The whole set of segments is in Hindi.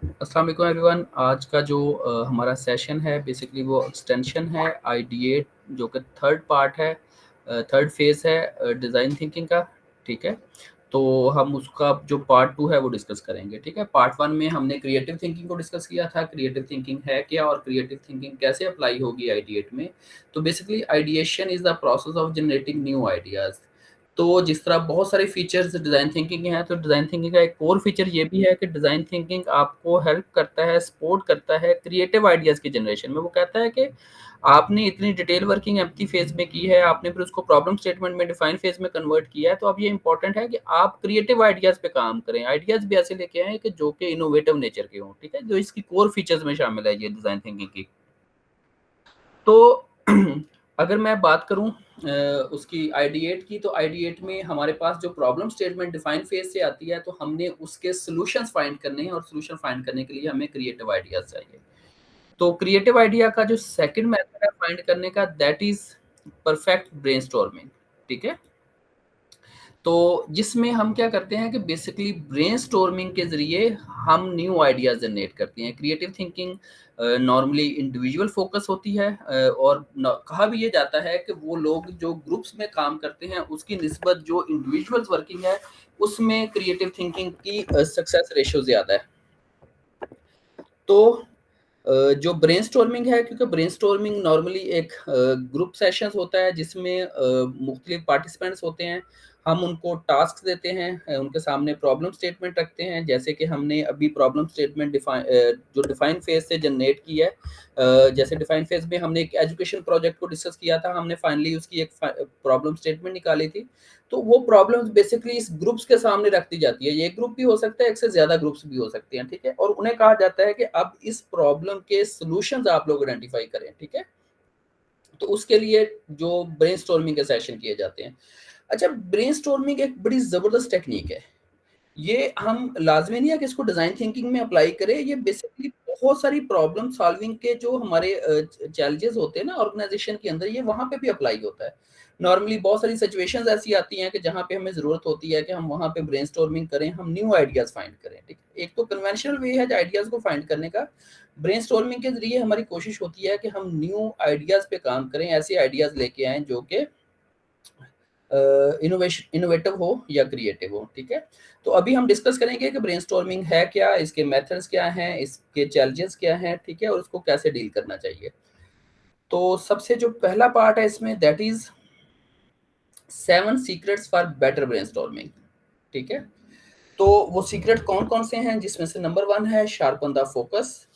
अस्सलाम वालेकुम एवरीवन। आज का जो हमारा सेशन है बेसिकली वो एक्सटेंशन है आइडिएट, जो कि थर्ड पार्ट है, थर्ड फेज है डिज़ाइन थिंकिंग का। ठीक है, तो हम उसका जो पार्ट टू है वो डिस्कस करेंगे। ठीक है, पार्ट वन में हमने क्रिएटिव थिंकिंग को डिस्कस किया था, क्रिएटिव थिंकिंग है क्या और क्रिएटिव थिंकिंग कैसे अप्लाई होगी आइडिएट में। तो basically ideation is the process of generating new ideas. तो जिस तरह बहुत सारे फीचर्स डिज़ाइन थिंकिंग के हैं, तो डिज़ाइन थिंकिंग का एक और फीचर ये भी है कि डिज़ाइन थिंकिंग आपको हेल्प करता है, सपोर्ट करता है क्रिएटिव आइडियाज़ की जनरेशन में। वो कहता है कि आपने इतनी डिटेल वर्किंग एम्प्टी फेज़ में की है, आपने फिर उसको प्रॉब्लम स्टेटमेंट में डिफाइन फेज़ में कन्वर्ट किया है, तो अब ये इंपॉर्टेंट है कि आप क्रिएटिव आइडियाज़ पे काम करें। आइडियाज़ भी ऐसे लेके आएँ कि जो कि इनोवेटिव नेचर के हों, ठीक है? जो इसकी कोर फीचर्स में शामिल है ये डिज़ाइन थिंकिंग की। तो अगर मैं बात करूँ उसकी आइडिएट की, तो आइडिएट में हमारे पास जो प्रॉब्लम स्टेटमेंट डिफाइन फेज से आती है, तो हमने उसके सॉल्यूशंस फाइंड करने हैं और सॉल्यूशन फाइंड करने के लिए हमें क्रिएटिव आइडियाज़ चाहिए। तो क्रिएटिव आइडिया का जो सेकंड मेथड है फाइंड करने का, दैट इज़ परफेक्ट ब्रेनस्टॉर्मिंग। ठीक है? तो जिसमें हम क्या करते हैं कि बेसिकली ब्रेनस्टॉर्मिंग के ज़रिए हम न्यू आइडियाज़ जनरेट करते हैं। Creative thinking normally individual focus होती है, और न कहा भी ये जाता है कि वो लोग जो ग्रुप्स में काम करते हैं, उसकी निस्बत जो इंडिविजुअल्स वर्किंग है, उसमें क्रिएटिव थिंकिंग की सक्सेस रेशियो ज़्यादा है। तो जो ब्रेनस्टॉर्मिंग है, क्योंकि ब्रेनस्टॉर्मिंग नॉर्मली एक ग्रुप सेशंस होता है जिसमें मुख्तलिफ पार्टिसिपेंट्स होते हैं। हम उनको टास्क देते हैं, उनके सामने प्रॉब्लम स्टेटमेंट रखते हैं, जैसे कि हमने अभी प्रॉब्लम स्टेटमेंट जो डिफाइन फेज से जनरेट की है। जैसे डिफाइन फेज में हमने एक एजुकेशन प्रोजेक्ट को डिस्कस किया था, हमने फाइनली उसकी एक प्रॉब्लम स्टेटमेंट निकाली थी। तो वो प्रॉब्लम्स बेसिकली इस ग्रुप्स के सामने रख दी जाती है। ये एक ग्रुप भी हो सकता है, एक से ज़्यादा ग्रुप्स भी हो सकते हैं, ठीक है? और उन्हें कहा जाता है कि अब इस प्रॉब्लम के सॉल्यूशंस आप लोग आइडेंटिफाई करें, ठीक है? तो उसके लिए जो ब्रेनस्टॉर्मिंग के सेशन किए जाते हैं। अच्छा, ब्रेनस्टॉर्मिंग एक बड़ी ज़बरदस्त टेक्नीक है। ये हम लाज़मी नहीं है कि इसको डिज़ाइन थिंकिंग में अप्लाई करें। ये बेसिकली बहुत सारी प्रॉब्लम सॉल्विंग के जो हमारे चैलेंजेस होते हैं ना ऑर्गेनाइज़ेशन के अंदर, ये वहाँ पे भी अप्लाई होता है। नॉर्मली बहुत सारी सिचुएशंस ऐसी आती हैं कि जहाँ पे हमें ज़रूरत होती है कि हम वहाँ पे ब्रेनस्टॉर्मिंग करें, हम न्यू आइडियाज़ फाइंड करें, ठीक है? एक तो कन्वेंशनल वे है आइडियाज़ को फाइंड करने का। ब्रेनस्टॉर्मिंग के ज़रिए हमारी कोशिश होती है कि हम न्यू आइडियाज़ पे काम करें, ऐसे आइडियाज़ लेके आएँ जो कि इनोवेटिव हो या क्रिएटिव हो, ठीक है? तो अभी हम डिस्कस करेंगे कि ब्रेनस्टॉर्मिंग है क्या, इसके मेथड्स क्या हैं, इसके चैलेंजेस क्या हैं, ठीक है? और उसको कैसे डील करना चाहिए। तो सबसे जो पहला पार्ट है इसमें, that is 7 secrets for better brainstorming, ठीक है? तो वो सीक्रेट कौन-कौन से हैं, जिसमें से नंबर 1 है शार्पन द फोकस।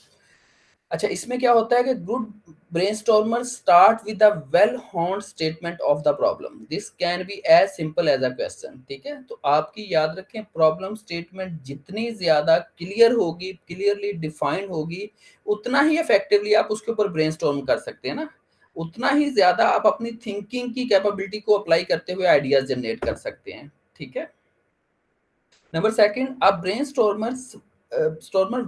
अच्छा, इसमें क्या होता है कि good brainstormer start with a well honed statement of the problem. This can be as simple as a question, ठीक है? तो आपकी याद रखें, प्रॉब्लम स्टेटमेंट जितनी ज्यादा क्लियर होगी, क्लियरली डिफाइंड होगी, उतना ही इफेक्टिवली आप उसके ऊपर ब्रेनस्टॉर्म कर सकते हैं ना, उतना ही ज्यादा आप अपनी थिंकिंग की कैपेबिलिटी को अप्लाई करते हुए आइडियाज जनरेट कर सकते हैं, ठीक है? Number second, a brainstormer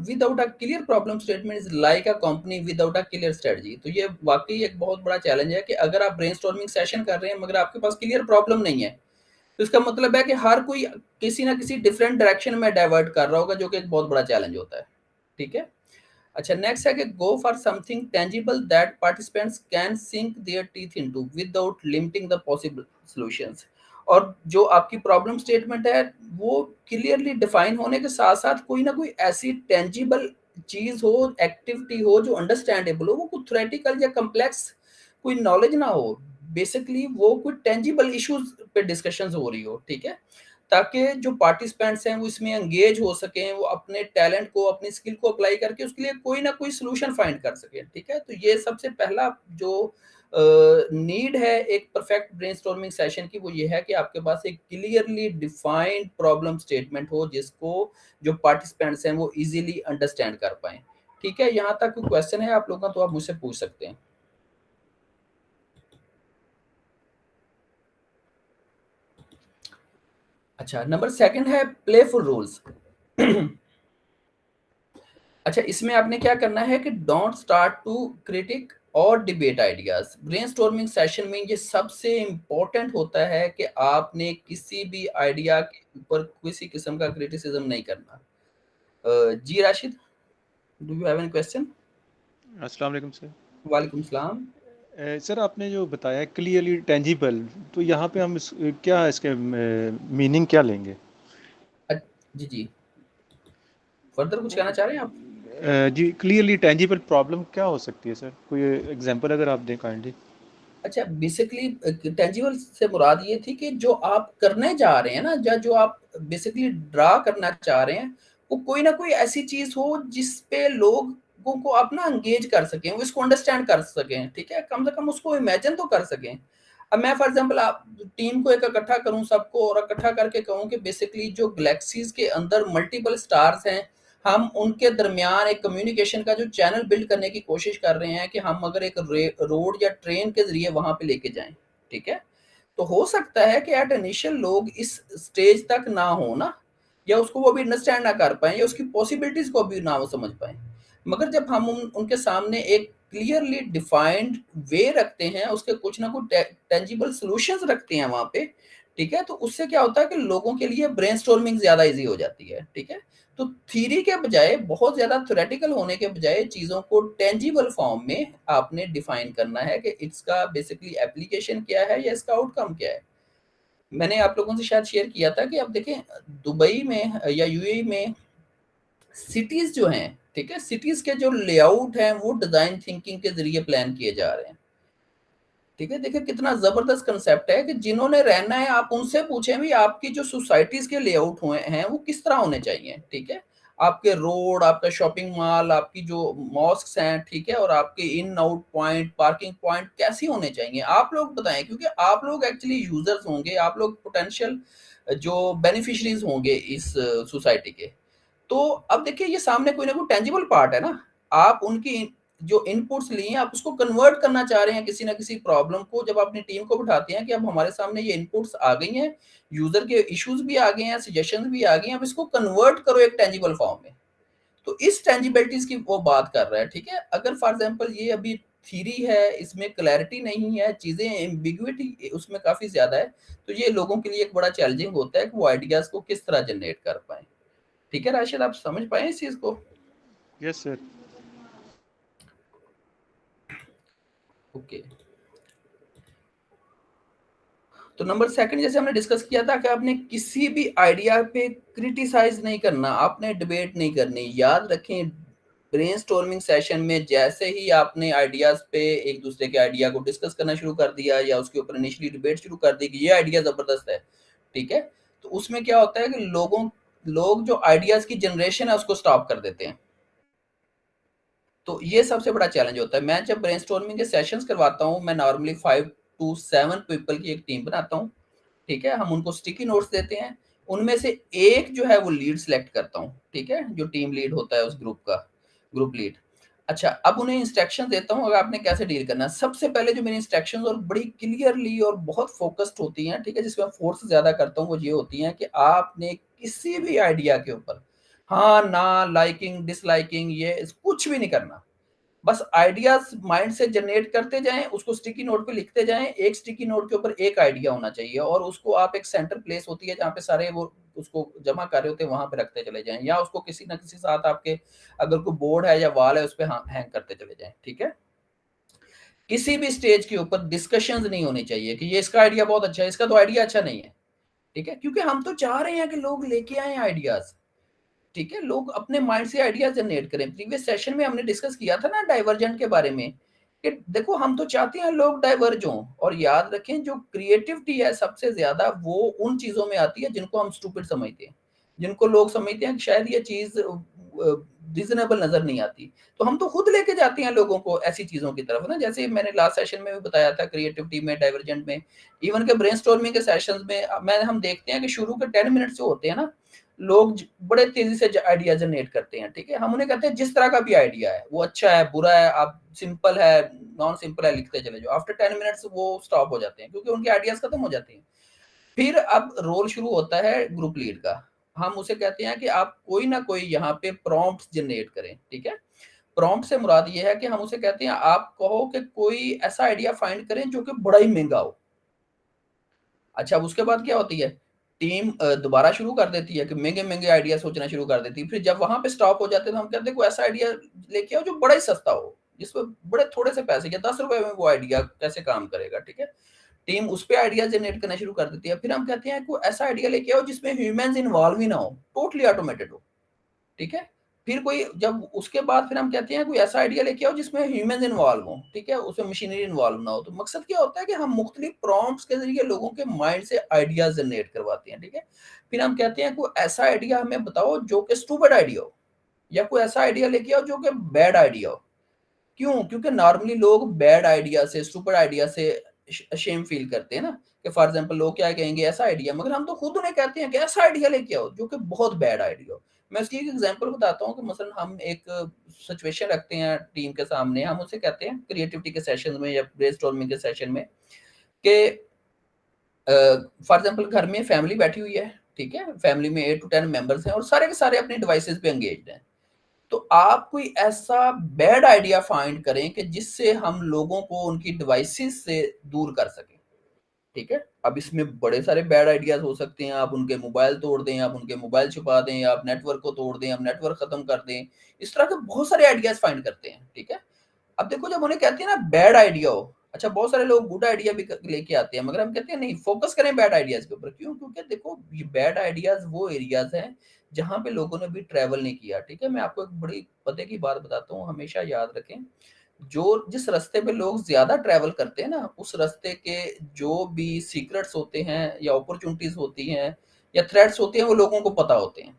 without a clear problem statement is like a company without a clear strategy। तो ये वाकई एक बहुत बड़ा चैलेंज है कि अगर आप ब्रेनस्टॉर्मिंग सेशन कर रहे हैं मगर आपके पास क्लियर प्रॉब्लम नहीं है, तो इसका मतलब है कि हर कोई किसी ना किसी डिफरेंट डायरेक्शन में डाइवर्ट कर रहा होगा, जो कि एक बहुत बड़ा चैलेंज होता है, ठीक है? अच्छा, नेक्स्ट है कि go for something tangible that participants can sink their teeth into without limiting the possible solutions. और जो आपकी प्रॉब्लम स्टेटमेंट है, वो क्लियरली डिफाइन होने के साथ साथ कोई ना कोई ऐसी टेंजिबल चीज हो, एक्टिविटी हो जो अंडरस्टैंडेबल हो, वो कोई थ्योरेटिकल या कम्प्लेक्स कोई नॉलेज ना हो। बेसिकली वो कोई टेंजिबल इश्यूज पे डिस्कशंस हो रही हो, ठीक है? ताकि जो पार्टिसिपेंट्स हैं वो इसमें एंगेज हो सकें, वो अपने टैलेंट को, अपनी स्किल को अप्लाई करके उसके लिए कोई ना कोई सॉल्यूशन फाइंड कर सकें, ठीक है? तो ये सबसे पहला जो नीड है एक परफेक्ट ब्रेनस्टॉर्मिंग सेशन की, वो ये है कि आपके पास एक क्लियरली डिफाइंड प्रॉब्लम स्टेटमेंट हो, जिसको जो पार्टिसिपेंट्स हैं वो इजीली अंडरस्टैंड कर पाएं, ठीक है? यहाँ तक कोई क्वेश्चन है आप लोगों का तो आप मुझसे पूछ सकते हैं। अच्छा, नंबर सेकंड है प्लेफुल रूल्स। अच्छा, इसमें आपने क्या करना है कि डोंट स्टार्ट टू क्रिटिक और डिबेट आइडियाज। ब्रेनस्टॉर्मिंग सेशन में ये सबसे इंपॉर्टेंट होता है कि आपने किसी भी आइडिया के ऊपर किसी किस्म का क्रिटिसिज्म नहीं करना। जी Rashid. Do you have any question? अस्सलाम वालेकुम सर। वालेकुम सलाम। सर आपने जो बताया क्लियरली टेंजिबल, तो यहाँ पे हम क्या इसके मीनिंग क्या लेंगे? जी जी, फर्दर कुछ कहना चाह रहे हैं आप? जी, क्लियरली टेंजिबल प्रॉब्लम क्या हो सकती है सर? कोई एग्जांपल अगर आप दें काइंडली। अच्छा, बेसिकली टेंजिबल से मुराद ये थी कि जो आप करने जा रहे हैं ना, या जो आप बेसिकली ड्रा करना चाह रहे हैं, वो कोई ना कोई ऐसी चीज हो जिस पे लोगों को आप ना एंगेज कर सकें, वो इसको अंडरस्टैंड कर सकें, ठीक है, कम से कम उसको इमेजिन तो कर सकें। अब मैं फॉर एग्जांपल आप टीम को एक इकट्ठा करूं सबको, और इकट्ठा करके कहूं कि बेसिकली जो गैलेक्सीज के अंदर मल्टीपल स्टार्स हैं, हम उनके दरमियान एक कम्युनिकेशन का जो चैनल बिल्ड करने की कोशिश कर रहे हैं कि हम अगर एक रोड या ट्रेन के जरिए वहां पे लेके जाएं, ठीक है। तो हो सकता है कि एट इनिशियल लोग इस स्टेज तक ना हो ना, या उसको वो भी अंडरस्टैंड ना कर पाए, या उसकी पॉसिबिलिटीज को भी ना वो समझ पाए। मगर जब हम उनके सामने एक क्लियरली डिफाइंड वे रखते हैं, उसके कुछ ना कुछ टेंजिबल सॉल्यूशंस रखते हैं वहां पे, ठीक है, तो उससे क्या होता है कि लोगों के लिए ब्रेनस्टॉर्मिंग ज्यादा इजी हो जाती है, ठीक है। तो थ्योरी के बजाय, बहुत ज्यादा थ्योरेटिकल होने के बजाय, चीजों को टेंजिबल फॉर्म में आपने डिफाइन करना है कि इसका बेसिकली एप्लीकेशन क्या है या इसका आउटकम क्या है। मैंने आप लोगों से शायद शेयर किया था कि अब देखें, दुबई में या यूएई में सिटीज जो हैं, ठीक है, सिटीज के जो लेआउट हैं वो डिजाइन थिंकिंग के जरिए प्लान किए जा रहे हैं, ठीक है। देखिए कितना जबरदस्त कंसेप्ट है कि जिन्होंने रहना है, आप उनसे पूछें भी आपकी जो सोसाइटीज के लेआउट हुए हैं वो किस तरह होने चाहिए, ठीक है। आपके रोड, आपका शॉपिंग मॉल, आपकी जो मॉस्क्स हैं, ठीक है, और आपके in out point, parking point कैसी होने चाहिए, आप लोग बताएं, क्योंकि आप लोग एक्चुअली यूजर्स होंगे, आप लोग पोटेंशियल जो बेनिफिशरीज होंगे इस सोसाइटी के। तो अब देखिए, ये सामने कोई ना कोई टेंजिबल पार्ट है ना। आप उनकी जो इनपुट्स लिए हैं, आप उसको कन्वर्ट करना चाह रहे हैं किसी ना किसी प्रॉब्लम को। जब अपनी टीम को बिठाते हैं कि अब हमारे सामने ये इनपुट्स आ गई हैं, यूजर के इश्यूज भी आ गए हैं, सजेशंस भी आ गए हैं, अब इसको कन्वर्ट करो एक टेंजिबल फॉर्म में। तो इस टेंजिबिलिटीज की वो बात कर रहा है, ठीक है। अगर फॉर एग्जांपल ये अभी थ्योरी है, इसमें क्लैरिटी नहीं है, चीजें एम्बिग्युइटी उसमें काफी ज्यादा है, तो ये लोगों के लिए एक बड़ा चैलेंजिंग होता है कि वो आइडियाज को किस तरह जनरेट कर पाए। ठीक है राशिद, आप समझ पाए इस चीज को? Yes sir. ओके। तो नंबर सेकंड, जैसे हमने डिस्कस किया था कि आपने किसी भी आइडिया पे क्रिटिसाइज नहीं करना, आपने डिबेट नहीं करनी। याद रखें, ब्रेनस्टॉर्मिंग सेशन में जैसे ही आपने आइडियाज पे एक दूसरे के आइडिया को डिस्कस करना शुरू कर दिया, या उसके ऊपर इनिशियली डिबेट शुरू कर दी कि ये आइडिया जबरदस्त है, ठीक है, तो उसमें क्या होता है कि लोग जो आइडियाज की जनरेशन है उसको स्टॉप कर देते हैं। तो ये सबसे बड़ा चैलेंज होता है। मैं जब ब्रेनस्टॉर्मिंग के सेशंस करवाता हूँ, मैं नॉर्मली 5 to 7 पीपल की एक टीम बनाता हूँ, ठीक है। हम उनको स्टिकी नोट्स देते हैं, उनमें से एक जो है वो लीड सेलेक्ट करता हूँ, ठीक है, जो टीम लीड होता है उस ग्रुप का, ग्रुप लीड। अच्छा, अब उन्हें इंस्ट्रक्शन देता हूँ अगर आपने कैसे डील करना है। सबसे पहले जो मेरी इंस्ट्रक्शन और बड़ी क्लियरली और बहुत फोकस्ड होती हैं, ठीक है, जिसमें फोर्स ज्यादा करता हूँ, वो ये होती हैं कि आपने किसी भी आइडिया के ऊपर हाँ ना, लाइकिंग डिसलाइकिंग ये कुछ भी नहीं करना। बस आइडियाज माइंड से जनरेट करते जाएं, उसको स्टिकी नोट पे लिखते जाएं। एक स्टिकी नोट के ऊपर एक आइडिया होना चाहिए, और उसको आप एक सेंटर प्लेस होती है जहाँ पे सारे वो उसको जमा कर रहे होते हैं, वहां पे रखते चले जाएं, या उसको किसी ना किसी साथ आपके अगर कोई बोर्ड है या वाल है उस पर हैंग करते चले जाएं, ठीक है। किसी भी स्टेज के ऊपर डिस्कशंस नहीं होनी चाहिए कि ये इसका आइडिया बहुत अच्छा है, इसका तो आइडिया अच्छा नहीं है, ठीक है, क्योंकि हम तो चाह रहे हैं कि लोग लेके आए आइडियाज, ठीक है, लोग अपने माइंड से आइडियाज जनरेट करें। प्रीवियस सेशन में हमने डिस्कस किया था ना डाइवर्जेंट के बारे में, कि देखो हम तो चाहते हैं लोग डाइवर्ज हों, और याद रखें जो क्रिएटिविटी है सबसे ज्यादा वो उन चीजों में आती है जिनको हम स्टूपिड समझते हैं, जिनको लोग समझते हैं कि शायद ये चीज रीजनेबल नजर नहीं आती। तो हम तो खुद लेके जाते हैं लोगों को ऐसी चीजों की तरफ ना, जैसे मैंने लास्ट सेशन में भी बताया था, क्रिएटिविटी में, डाइवर्जेंट में, इवन के ब्रेनस्टॉर्मिंग के सेशंस में, मैं हम देखते हैं कि शुरू के 10 मिनट जो होते हैं ना, लोग बड़े तेजी से आइडिया जनरेट करते हैं, ठीक है। हम उन्हें कहते हैं जिस तरह का भी आइडिया है, वो अच्छा है, बुरा है, आप सिंपल है, नॉन सिंपल है, लिखते चले जाओ। आफ्टर 10 मिनट्स वो स्टॉप हो जाते हैं, क्योंकि उनके आइडियाज खत्म हो जाते हैं। फिर अब रोल शुरू होता है ग्रुप लीड का। हम उसे कहते हैं कि आप कोई ना कोई यहाँ पे प्रॉम्प्ट जनरेट करें, ठीक है। प्रॉम्प्ट से मुराद ये है कि हम उसे कहते हैं आप कहो कि कोई ऐसा आइडिया फाइंड करें जो कि बड़ा ही महंगा हो। अच्छा, अब उसके बाद क्या होती है, टीम दोबारा शुरू कर देती है कि महंगे आइडिया सोचना शुरू कर देती है। फिर जब वहां पे स्टॉप हो जाते हैं तो हम कहते हैं कोई ऐसा आइडिया लेके आओ जो बड़ा ही सस्ता हो, जिसमें बड़े थोड़े से पैसे या 10 रुपए में वो आइडिया कैसे काम करेगा, ठीक है। टीम उस पे आइडिया जनरेट करना शुरू कर देती है। फिर हम कहते हैं कोई ऐसा आइडिया लेके आओ जिसमें ह्यूमंस इन्वॉल्व ही ना हो, टोटली ऑटोमेटेड हो, ठीक है। फिर कोई जब उसके बाद फिर हम कहते हैं कोई ऐसा आइडिया लेके आओ जिसमें ह्यूमंस इन्वॉल्व हो, ठीक है, उसमें मशीनरी इन्वॉल्व ना हो। तो मकसद क्या होता है कि हम मुख्तलिफ प्रॉम्प्ट्स के जरिए लोगों के माइंड से आइडियाज जनरेट करवाते हैं, ठीक है। फिर हम कहते हैं कोई ऐसा आइडिया हमें बताओ जो कि स्टूपिड आइडिया हो, या कोई ऐसा आइडिया लेके आओ जो कि बैड आइडिया हो। क्यों? क्योंकि नॉर्मली लोग बैड आइडिया से, स्टूपिड आइडिया से शेम फील करते हैं ना, कि फॉर एग्जांपल लोग क्या कहेंगे ऐसा आइडिया, मगर हम तो खुद उन्हें कहते हैं कि ऐसा आइडिया लेके आओ जो कि बहुत बैड आइडिया हो। मैं उसकी एक एग्जांपल बताता हूँ कि मसलन हम एक सिचुएशन रखते हैं टीम के सामने, हम उसे कहते हैं क्रिएटिविटी के सेशन में या ब्रेनस्टॉर्मिंग के सेशन में कि फॉर एग्जांपल घर में फैमिली बैठी हुई है, ठीक है, फैमिली में 8 टू 10 मेंबर्स हैं और सारे के सारे अपने डिवाइसेस पे एंगेज्ड हैं। तो आप कोई ऐसा बैड आइडिया फाइंड करें कि जिससे हम लोगों को उनकी डिवाइसेस से दूर कर सकें, ठीक है। अब इसमें बड़े सारे बैड आइडियाज हो सकते हैं, आप उनके मोबाइल तोड़ दें, आप उनके मोबाइल छुपा दें, आप नेटवर्क को तोड़ दें, आप नेटवर्क खत्म कर दें। इस तरह के बहुत सारे आइडियाज फाइंड करते हैं, ठीक है। अब देखो जब उन्हें कहते हैं ना बैड आइडिया हो, अच्छा बहुत सारे लोग गुड आइडिया भी लेके आते हैं, मगर हम कहते हैं नहीं, फोकस करें बैड आइडियाज के ऊपर। क्यों? क्योंकि देखो ये बैड आइडियाज वो एरियाज हैं जहां पे लोगों ने भी ट्रेवल नहीं किया, ठीक है। मैं आपको एक बड़ी पते की बात बताता हूँ, हमेशा याद रखें, जो जिस रास्ते पे लोग ज्यादा ट्रेवल करते हैं ना, उस रास्ते के जो भी सीक्रेट्स होते हैं या अपॉर्चुनिटीज होती हैं या थ्रेट्स होते हैं वो लोगों को पता होते हैं।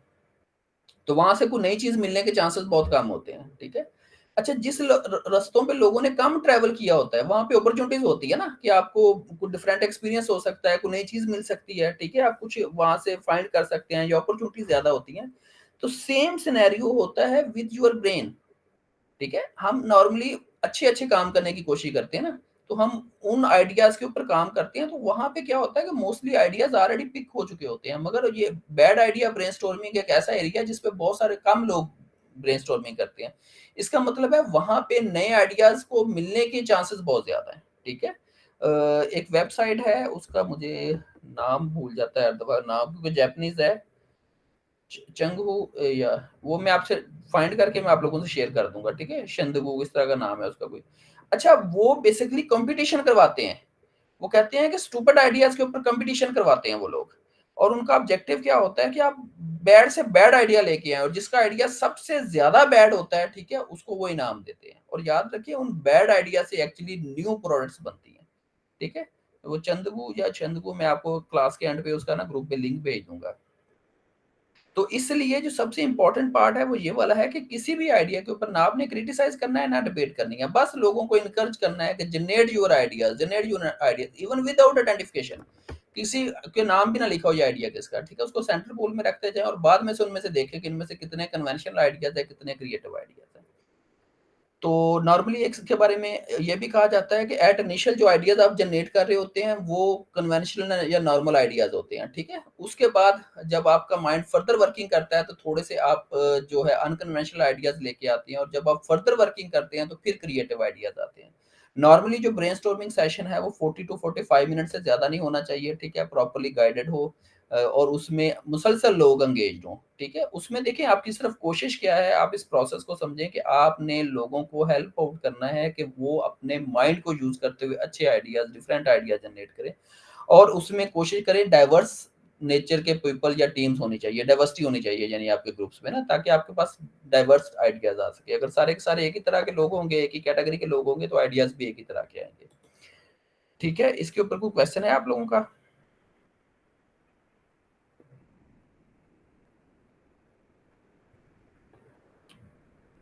तो वहां से कोई नई चीज मिलने के चांसेस बहुत कम होते हैं, ठीक है। अच्छा जिस रास्तों पे लोगों ने कम ट्रेवल किया होता है वहां पे अपॉर्चुनिटीज होती है ना, कि आपको कुछ डिफरेंट एक्सपीरियंस हो सकता है, कोई नई चीज मिल सकती है, ठीक है, आप कुछ वहां से फाइंड कर सकते हैं, या अपॉर्चुनिटीज ज्यादा होती हैं। तो सेम सिनेरियो होता है विद योर ब्रेन, ठीक है। हम नॉर्मली अच्छे अच्छे काम करने की कोशिश करते हैं ना, तो हम उन आइडियाज के ऊपर काम करते हैं, तो वहां पे क्या होता है कि मोस्टली आइडियाज ऑलरेडी पिक हो चुके होते हैं। मगर ये बैड आइडिया ब्रेनस्टॉर्मिंग एक ऐसा एरिया जिसपे बहुत सारे कम लोग ब्रेनस्टॉर्मिंग करते हैं। इसका मतलब है वहां पे नए आइडियाज को मिलने के चांसेस बहुत ज्यादा है, ठीक है। एक वेबसाइट है, उसका मुझे नाम भूल जाता है हर दफा नाम, क्योंकि जापानीज है, चंगू या वो मैं आपसे फाइंड करके मैं आप लोगों से शेयर कर दूंगा, ठीक है। शंदगू इस तरह का नाम है उसका कोई। अच्छा वो बेसिकली कंपटीशन करवाते हैं, वो कहते हैं कि स्टूपिड आइडियाज के ऊपर कंपटीशन करवाते हैं वो लोग, और उनका ऑब्जेक्टिव क्या होता है कि आप बैड से बैड आइडिया लेके आए, और जिसका आइडिया सबसे ज्यादा बैड होता है, ठीक है, उसको वो इनाम देते हैं। और याद रखिए उन बैड आइडिया से एक्चुअली न्यू प्रोडक्ट्स बनती हैं, ठीक है। तो वो चंदगू या चंदगू मैं आपको क्लास के एंड पे उसका ना ग्रुप पे लिंक भेज दूंगा। तो इसलिए जो सबसे इंपॉर्टेंट पार्ट है वो ये वाला है कि किसी भी आइडिया के ऊपर ना आपने क्रिटिसाइज करना है ना डिबेट करनी है, बस लोगों को इनकरेज करना है कि generate your ideas, generate your ideas even without identification. किसी के नाम भी ना लिखा हो ये आइडिया किसका, ठीक है, उसको सेंट्रल पूल में रखते जाए और बाद में से उनमें से देखें कि इनमें से कितने कन्वेंशनल आइडियाज है, कितने क्रिएटिव आइडियाज है। तो नॉर्मली एक के बारे में ये भी कहा जाता है कि एट इनिशियल जो आइडियाज आप जनरेट कर रहे होते हैं वो कन्वेंशनल या नॉर्मल आइडियाज होते हैं, ठीक है। उसके बाद जब आपका माइंड फर्दर वर्किंग करता है तो थोड़े से आप जो है अनकन्वेंशनल आइडियाज लेके आते हैं, और जब आप फर्दर वर्किंग करते हैं तो फिर क्रिएटिव आइडियाज आते हैं। नॉर्मली जो ब्रेनस्टॉर्मिंग सेशन है वो 40 टू 45 मिनट से ज्यादा नहीं होना चाहिए, ठीक है, प्रॉपर्ली गाइडेड हो और उसमें मुसलसल लोग एंगेज्ड हों, ठीक है। उसमें देखिए आपकी सिर्फ कोशिश क्या है, आप इस प्रोसेस को समझें कि आपने लोगों को हेल्प आउट करना है कि वो अपने माइंड को यूज करते हुए अच्छे आइडियाज, डिफरेंट आइडियाज जनरेट करें, और उसमें कोशिश करें डाइवर्स नेचर के पीपल या टीम्स होनी चाहिए, डाइवर्सिटी होनी चाहिए यानी आपके ग्रुप्स में ना, ताकि आपके पास डाइवर्स आइडियाज आ सके। अगर सारे के सारे एक ही तरह के लोग होंगे, एक ही कैटेगरी के लोग होंगे, तो आइडियाज भी एक ही तरह के आएंगे, ठीक है। इसके ऊपर कोई क्वेश्चन है आप लोगों का?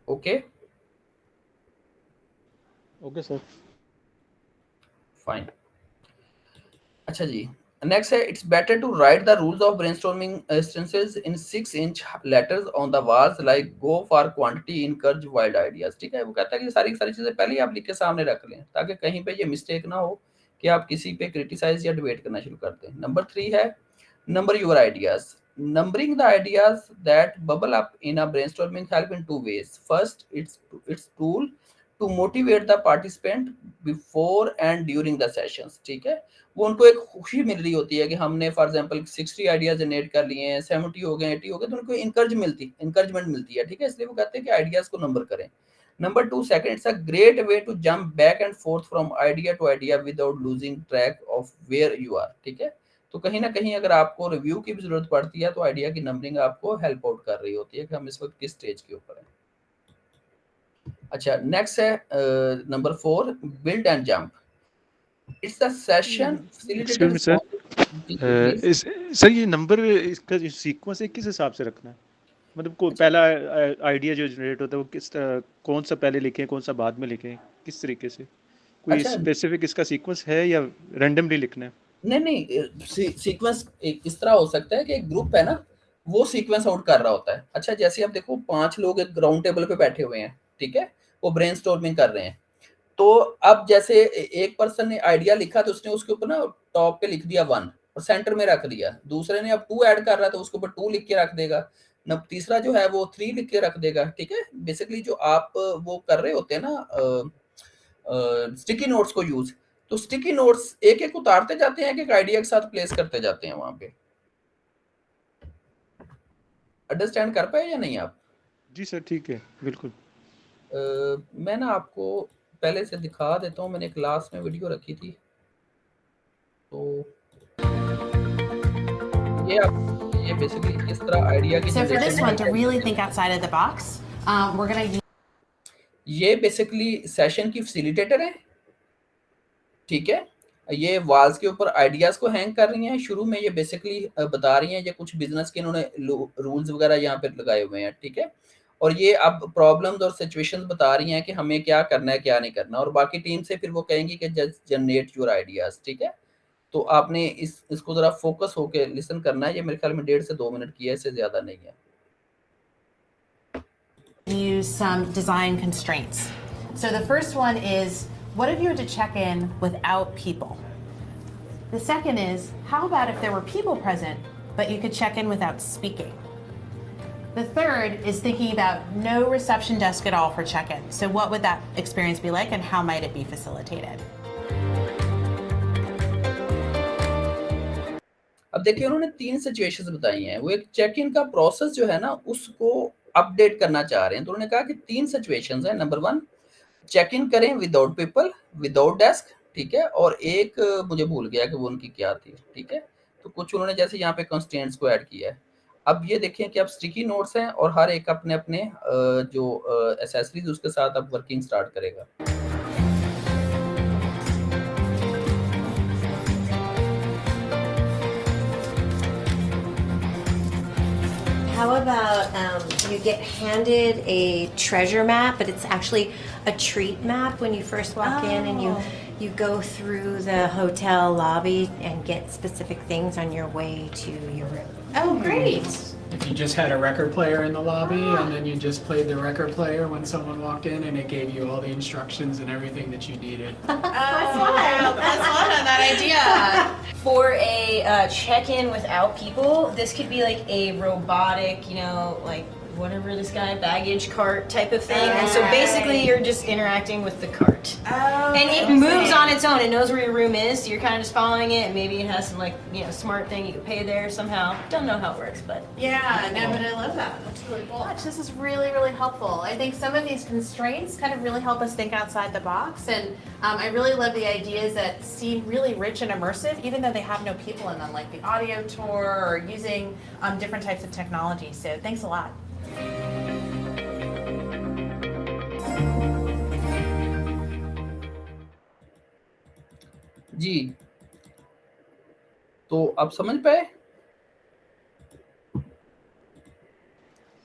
Okay okay sir. फाइन। अच्छा जी, नेक्स्ट है, it's better to write the rules of brainstorming instances in 6 inch letters on the walls like go for quantity encourage wild ideas, ठीक है। वो कहता है कि सारी सारी चीजें पहले ही आप लिख के सामने रख लें ताकि कहीं पे ये मिस्टेक ना हो कि आप किसी पे क्रिटिसाइज या डिबेट करना शुरू कर दें। नंबर 3 है, number your ideas. Numbering the ideas that bubble up in a brainstorming help in two ways. First, it's tool to motivate the participant before and during the sessions, ठीक है। वो उनको एक खुशी मिल रही होती है कि हमने फॉर एग्जांपल 60 आइडियाज जनरेट कर लिए हैं, 70 हो गए, 80 हो गए, तो उनको इंकरेजमेंट मिलती है, ठीक है। इसलिए वो कहते हैं कि आइडियाज को नंबर करें। Number 2, second, it's a great way to jump back and forth from idea to idea without losing track of where you are, ठीक है। तो कहीं ना कहीं अगर आपको रिव्यू की भी जरूरत पड़ती है तो आइडिया की नंबरिंग आपको हेल्प आउट कर रही होती है कि हम इस वक्त किस स्टेज के ऊपर हैं। अच्छा, नेक्स्ट है number 4, build and jump. It's a session excuse facilitator me sir, please. इस सर ये नंबर इसका जो सीक्वेंस है किस हिसाब से रखना है? मतलब को अच्छा, पहला आइडिया जो जनरेट होता है वो कौन सा पहले लिखें, कौन सा बाद में लिखें, किस तरीके से? कोई अच्छा, स्पेसिफिक इसका सीक्वेंस है या रैंडमली लिखना है? नहीं सीक्वेंस इस तरह हो सकता है कि एक ग्रुप है ना, वो सीक्वेंस आउट कर रहा होता है। अच्छा, जैसे आप देखो 5 लोग एक राउंड टेबल पे बैठे हुए हैं, ठीक है, वो ब्रेनस्टॉर्मिंग कर रहे हैं। तो अब जैसे एक पर्सन ने आइडिया लिखा तो उसने उसके ऊपर ना टॉप पे लिख दिया 1 और सेंटर में रख दिया। दूसरे ने अब 2 ऐड कर रहा है तो उसके ऊपर 2 लिख के रख देगा। न तीसरा जो है वो 3 लिख के रख देगा, ठीक है। बेसिकली जो आप वो कर रहे होते हैं ना स्टिकी नोट्स को यूज, तो स्टिकी नोट्स एक एक उतारते जाते हैं, एक आइडिया के साथ प्लेस करते जाते हैं वहां पे। अंडरस्टैंड कर पाए या नहीं आप? जी सर, ठीक है, बिल्कुल। मैं ना आपको पहले से दिखा देता हूँ, मैंने क्लास में वीडियो रखी थी। तो ये बेसिकली इस तरह आइडिया की So for this one, to really generation think outside of the box, we're going to use ये बेसिकली सेशन की फैसिलिटेटर है, ठीक है। ये वॉल्स के ऊपर आइडियाज को हैंग कर रही हैं। शुरू में ये बेसिकली बता रही हैं ये कुछ बिजनेस के इन्होंने रूल्स वगैरह यहाँ पे लगाए हुए हैं, ठीक है। और ये अब प्रॉब्लम्स और सिचुएशंस बता रही हैं कि हमें क्या करना है क्या नहीं करना, और बाकी टीम से फिर वो कहेंगी कि जस्ट जनरेट योर आइडियाज, ठीक है। तो आपने इसको जरा फोकस होके लिसन करना है। ये मेरे ख्याल में 1.5 से 2 मिनट की है, इससे ज्यादा नहीं है। use some design constraints. So the first one is, what if you were to check in without people? The second is, how about if there were people present, but you could check in without speaking? The third is thinking about no reception desk at all for check-in. So what would that experience be like and how might it be facilitated? अब देखिए उन्होंने 3 सिचुएशंस बताई हैं। वो एक चेक इन का प्रोसेस जो है ना उसको अपडेट करना चाह रहे हैं। तो उन्होंने कहा कि 3 सिचुएशंस हैं। नंबर 1, चेक इन करें विदाउट पीपल, विदाउट डेस्क, ठीक है। और एक मुझे भूल गया कि वो उनकी क्या थी, ठीक है। तो कुछ उन्होंने जैसे यहाँ पे कंस्ट्रेंट्स को ऐड किया है। अब ये देखें कि अब स्टिकी नोट्स हैं और हर एक अपने अपने जो एसेसरीज उसके साथ अब वर्किंग स्टार्ट करेगा। How about you get handed a treasure map, but it's actually a treat map when you first walk in, and you go through the hotel lobby and get specific things on your way to your room. Oh, great. If you just had a record player in the lobby and then you just played the record player when someone walked in and it gave you all the instructions and everything that you needed. That's fun. That's fun on that idea. For a check-in without people, this could be like a robotic, you know, like whatever this guy, baggage cart type of thing. And so basically you're just interacting with the cart. And it moves on its own. It knows where your room is, so you're kind of just following it. Maybe it has some like, you know, smart thing you can pay there somehow. Don't know how it works, but Yeah, no, but I love that. That's really cool. Gosh, this is really, really helpful. I think some of these constraints kind of really help us think outside the box. And I really love the ideas that seem really rich and immersive, even though they have no people in them, like the audio tour or using different types of technology. So thanks a lot. जी, तो आप समझ पाए?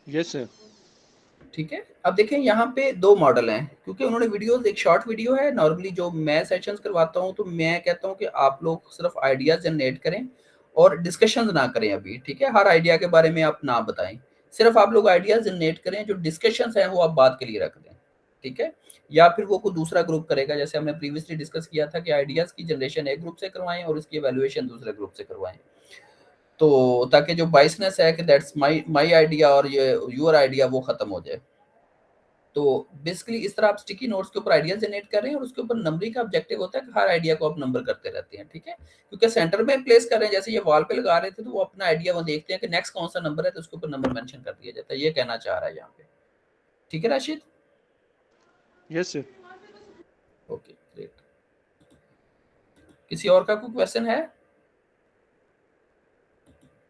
Yes sir. ठीक है। अब देखें यहाँ पे 2 मॉडल हैं, क्योंकि उन्होंने वीडियोस, एक शॉर्ट वीडियो है। नॉर्मली जो मैं सेशंस करवाता हूँ तो मैं कहता हूँ कि आप लोग सिर्फ आइडियाज जनरेट करें और डिस्कशंस ना करें अभी, ठीक है। हर आइडिया के बारे में आप ना बताएं, सिर्फ आप लोग आइडियाज जनरेट करें। जो डिस्कशंस हैं वो आप बाद के लिए रख दें, ठीक है। या फिर वो कोई दूसरा ग्रुप करेगा, जैसे हमने प्रीवियसली डिस्कस किया था कि आइडियाज की जनरेशन एक ग्रुप से करवाएं और इसकी एवेल्युएशन दूसरे ग्रुप से करवाएं। तो ताकि जो बाइसनेस है कि दैट्स माय आइडिया और ये योर आइडिया वो खत्म हो जाए। तो बेसिकली इस तरह आप स्टिकी नोट्स के ऊपर आइडिया जनरेट कर रहे हैं और उसके ऊपर नंबरिंग का ऑब्जेक्टिव होता है कि हर आइडिया को आप नंबर करते रहते हैं, ठीक है, क्योंकि सेंटर में प्लेस कर रहे हैं, जैसे ये वॉल पे लगा रहे थे तो वो अपना आइडिया वो देखते हैं कि नेक्स्ट कौन सा नंबर है तो उसके ऊपर नंबर मेंशन कर दिया जाता है, ये कहना चाह रहा है यहाँ पे, ठीक है Rashid? Yes sir. Okay great. किसी और का कोई क्वेश्चन है?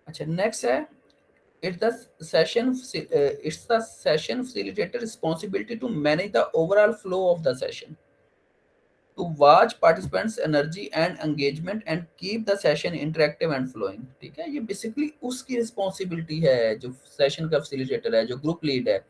अच्छा नेक्स्ट है, it's the session facilitator responsibility to manage the overall flow of the session, to watch participants energy and engagement and keep the session interactive and flowing, ठीक है, ये बेसिकली उसकी रिस्पॉन्सिबिलिटी है जो सेशन का फैसिलिटेटर है, जो ग्रुप लीड है,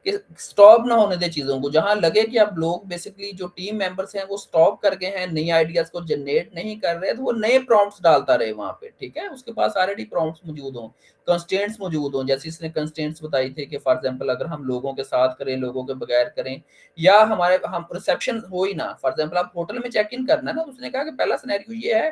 कि स्टॉप ना होने दे चीजों को, जहां लगे कि अब लोग बेसिकली जो टीम मेंबर्स हैं वो स्टॉप कर गए हैं, नई आइडियाज को जनरेट नहीं कर रहे, तो वो नए प्रॉम्प्ट्स डालता रहे वहां पे, ठीक है, उसके पास ऑलरेडी प्रॉम्प्ट्स मौजूद हों, कंस्ट्रेंट्स मौजूद हों, जैसे इसने कंस्ट्रेंट्स बताई थे कि फॉर एग्जांपल अगर हम लोगों के साथ करें, लोगों के बगैर करें, या हमारे हम रिसेप्शन हो ही ना, फॉर एग्जांपल आप होटल में चेक इन करना है ना, तो उसने कहा कि पहला सिनेरियो ये है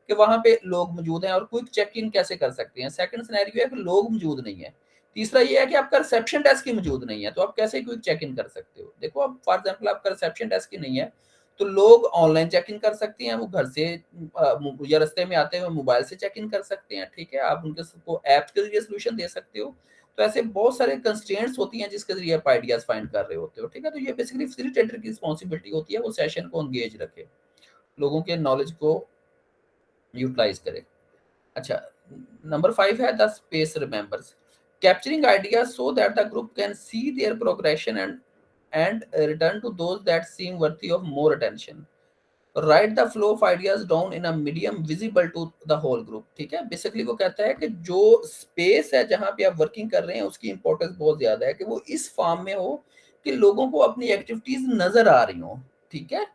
कि वहां पे लोग मौजूद हैं और क्विक चेक इन कैसे कर सकते हैं, सेकंड सिनेरियो है कि लोग मौजूद नहीं है, तीसरा ये है कि आपका रिसेप्शन डेस्क की मौजूद नहीं है, तो आप कैसे क्विक चेक इन कर सकते हो। देखो अब फॉर एग्जांपल आपका रिसेप्शन डेस्क की नहीं है तो लोग ऑनलाइन चेक इन कर सकते हैं, वो घर से या रास्ते में आते हुए मोबाइल से चेक इन कर सकते हैं, ठीक है, आप उनके सबको ऐप के जरिए सोल्यूशन दे सकते हो। तो ऐसे बहुत सारे कंस्ट्रेंट्स होती हैं जिसके जरिए आप आइडियाज फाइंड कर रहे होते हो, ठीक है, तो ये बेसिकली फैसिलिटेटर की रिस्पॉन्सिबिलिटी होती है, वो सेशन को एंगेज रखे, लोगों के नॉलेज को यूटिलाइज करे। अच्छा नंबर 5 है the space remembers, capturing ideas so that the group can see their progression and return to those that seem worthy of more attention. Write the flow of ideas down in a medium visible to the whole group, ठीक है, बेसिकली वो कहता है कि जो स्पेस है जहां पे आप वर्किंग कर रहे हैं उसकी इंपॉर्टेंस बहुत ज्यादा है कि वो इस फॉर्म में हो कि लोगों को अपनी एक्टिविटीज नजर आ रही हो, ठीक है,